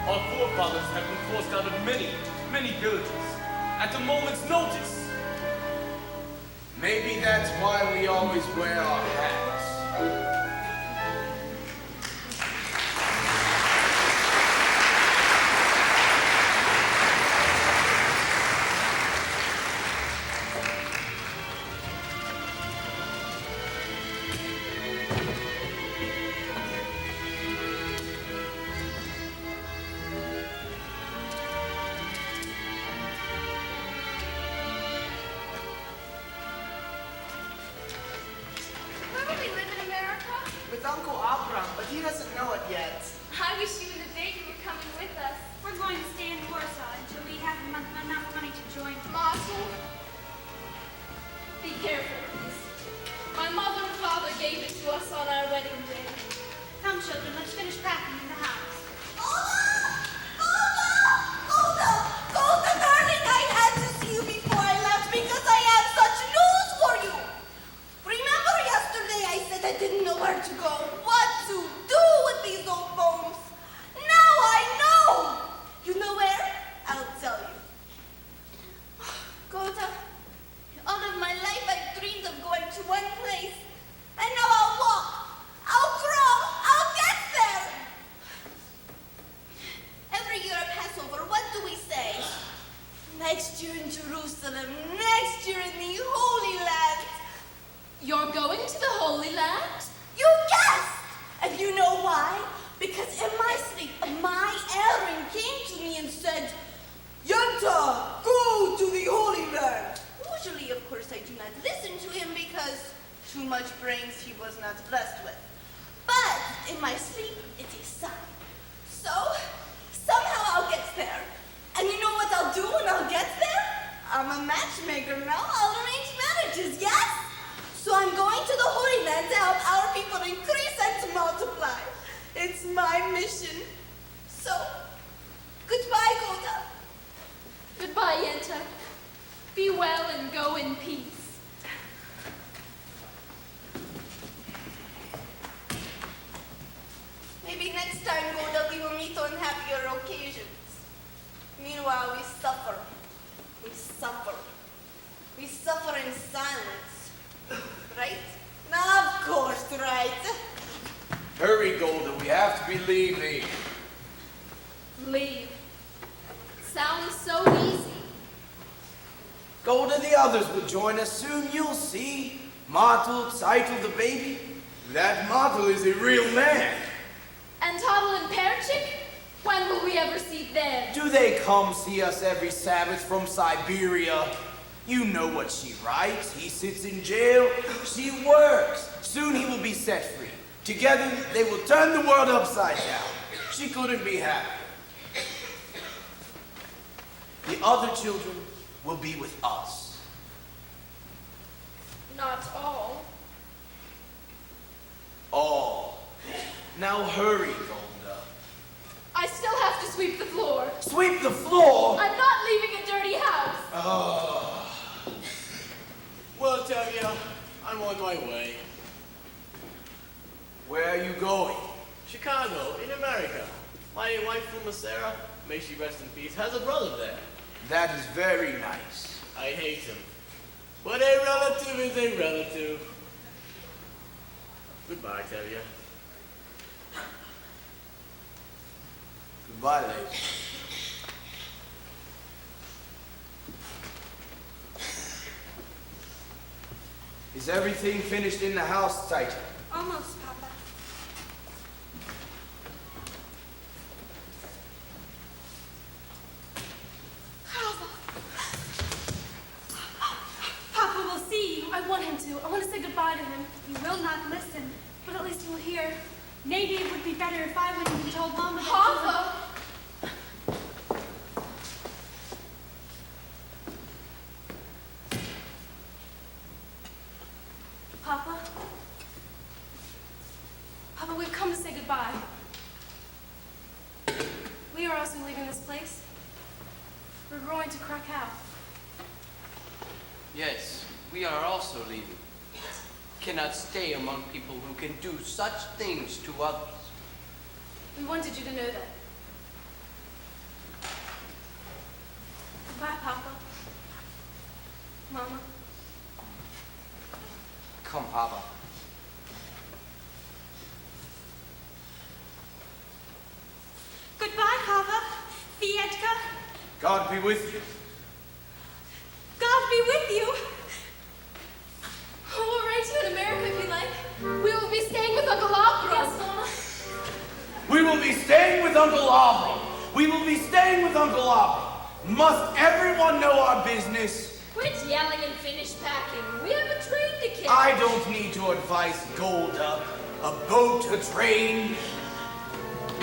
Our forefathers have been forced out of many, many villages at a moment's notice. Maybe that's why we always wear our hats. Where will we live in America? With Uncle Abram, but he doesn't know it yet. I wish you and the baby were coming with us. We're going to stay in Warsaw until we have enough money to join. Marshall, be careful with this. My mother and father gave it to us on our wedding day. Come, children, let's finish packing in the house. Golda, darling, I had to see you before I left because I have such news for you. Remember yesterday I said I didn't know where to go, what to do with these old bones? Now I know. You know where? I'll tell you. Golda, all of my life I've dreamed of going to one place, and now I'll walk, I'll crawl, I'll get there. Every year at Passover, what do we say? Next year in Jerusalem, next year in the Holy Land. You're going to the Holy Land? You guessed! And you know why? Because in my sleep, my Aaron came to me and said, Yenta, go to the Holy Land. Usually, of course, I do not listen to him because too much brains he was not blessed with. But in my sleep, it is sign. So, somehow I'll get there. And you know what I'll do when I'll get there? I'm a matchmaker now. I'll arrange marriages, yes? So I'm going to the Holy Land to help our people increase and to multiply. It's my mission. So, goodbye, Golda. Goodbye, Yenta. Be well and go in peace. Maybe next time, Golda, we will meet on happier occasions. Meanwhile, we suffer. We suffer. We suffer in silence. Right? Of course, right. Hurry, Golda, we have to be leaving. Leave. Sounds so easy. Golda, the others will join us soon, you'll see. Martel, Zeitel, the baby. That Martel is a real man. And Tuttle and Perchik? When will we ever see them? Do they come see us every Sabbath from Siberia? You know what she writes. He sits in jail. She works. Soon he will be set free. Together, they will turn the world upside down. She couldn't be happier. The other children will be with us. Not all. All. Now hurry, Golda. I still have to sweep the floor. Sweep the floor? I'm not leaving a dirty house. Oh. Well, Tevye, I'm on my way. Where are you going? Chicago, in America. My wife, Sarah, may she rest in peace, has a brother there. That is very nice. I hate him. But a relative is a relative. Goodbye, Tevye. Goodbye, lady. Is everything finished in the house, Zeitel? Almost, Papa. Papa will see you. I want him to. I want to say goodbye to him. He will not listen, but at least he will hear. Maybe it would be better if I went and told Mama that Papa! Papa? Papa, we've come to say goodbye. We are also leaving this place. We're going to Krakow. Yes, we are also leaving. Cannot stay among people who can do such things to others. We wanted you to know that. Goodbye, Papa. Mama. Come, Papa. Goodbye, Papa. Fietka. God be with you. God be with you. We'll write you in America if you like. We will be staying with Uncle Opera. Yes, Mama. We will be staying with Uncle Aubrey. We will be staying with Uncle Aubrey. Must everyone know our business? Quit yelling and finish packing. We have a train to catch. I don't need to advise Golda. A boat, a train.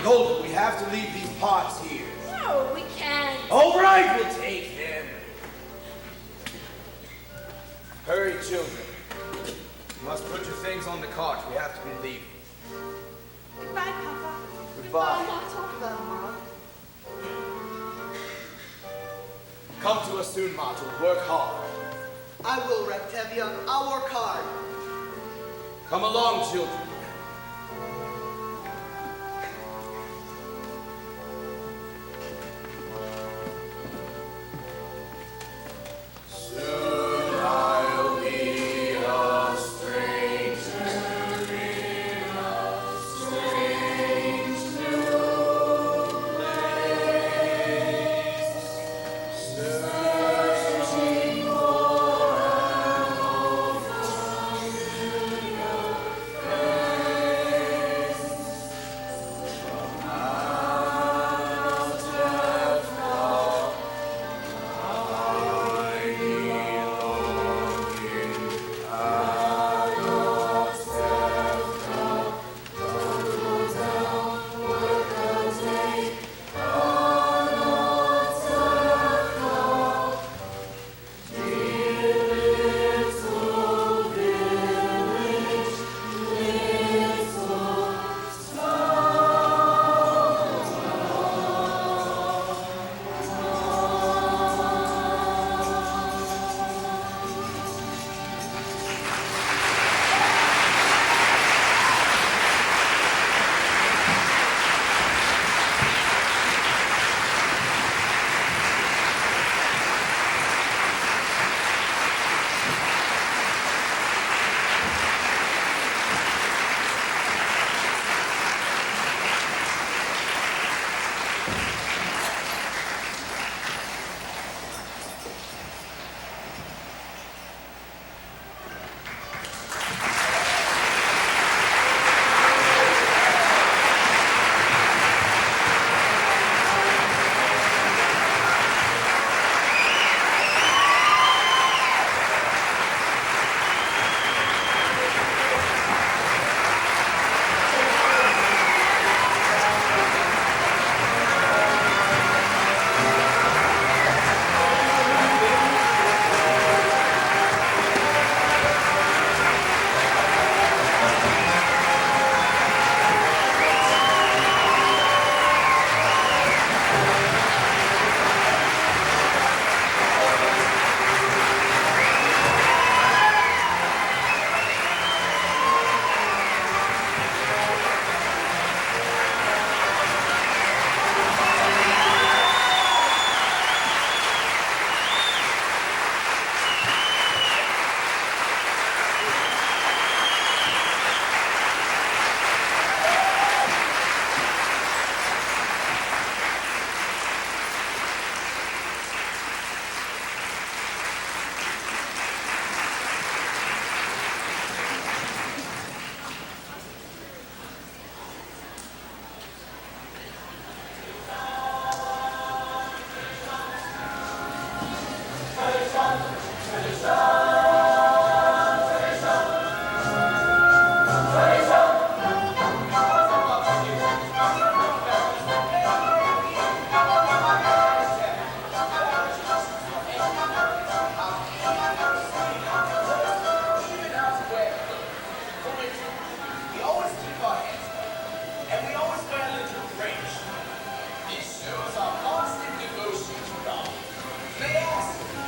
Golda, we have to leave these pots here. No, we can't. All right, we'll take them. Hurry, children. You must put your things on the cart. We have to be leaving. Goodbye, Papa. Goodbye. Goodbye, Mom. Come to us soon, Matu. Work hard. I will, Rectevia. I'll work hard. Come along, children. Soon I'll be a stranger in a strange new place, searching for an old familiar face. From out of death I belonging at your step, tumble down, work a day, another call. Dear little village, little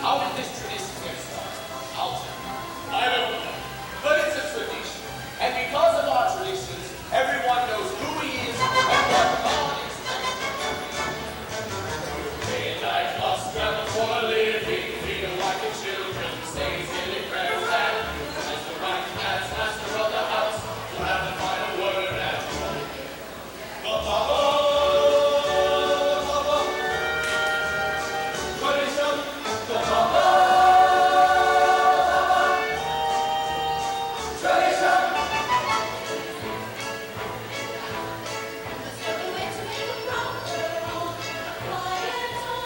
How did this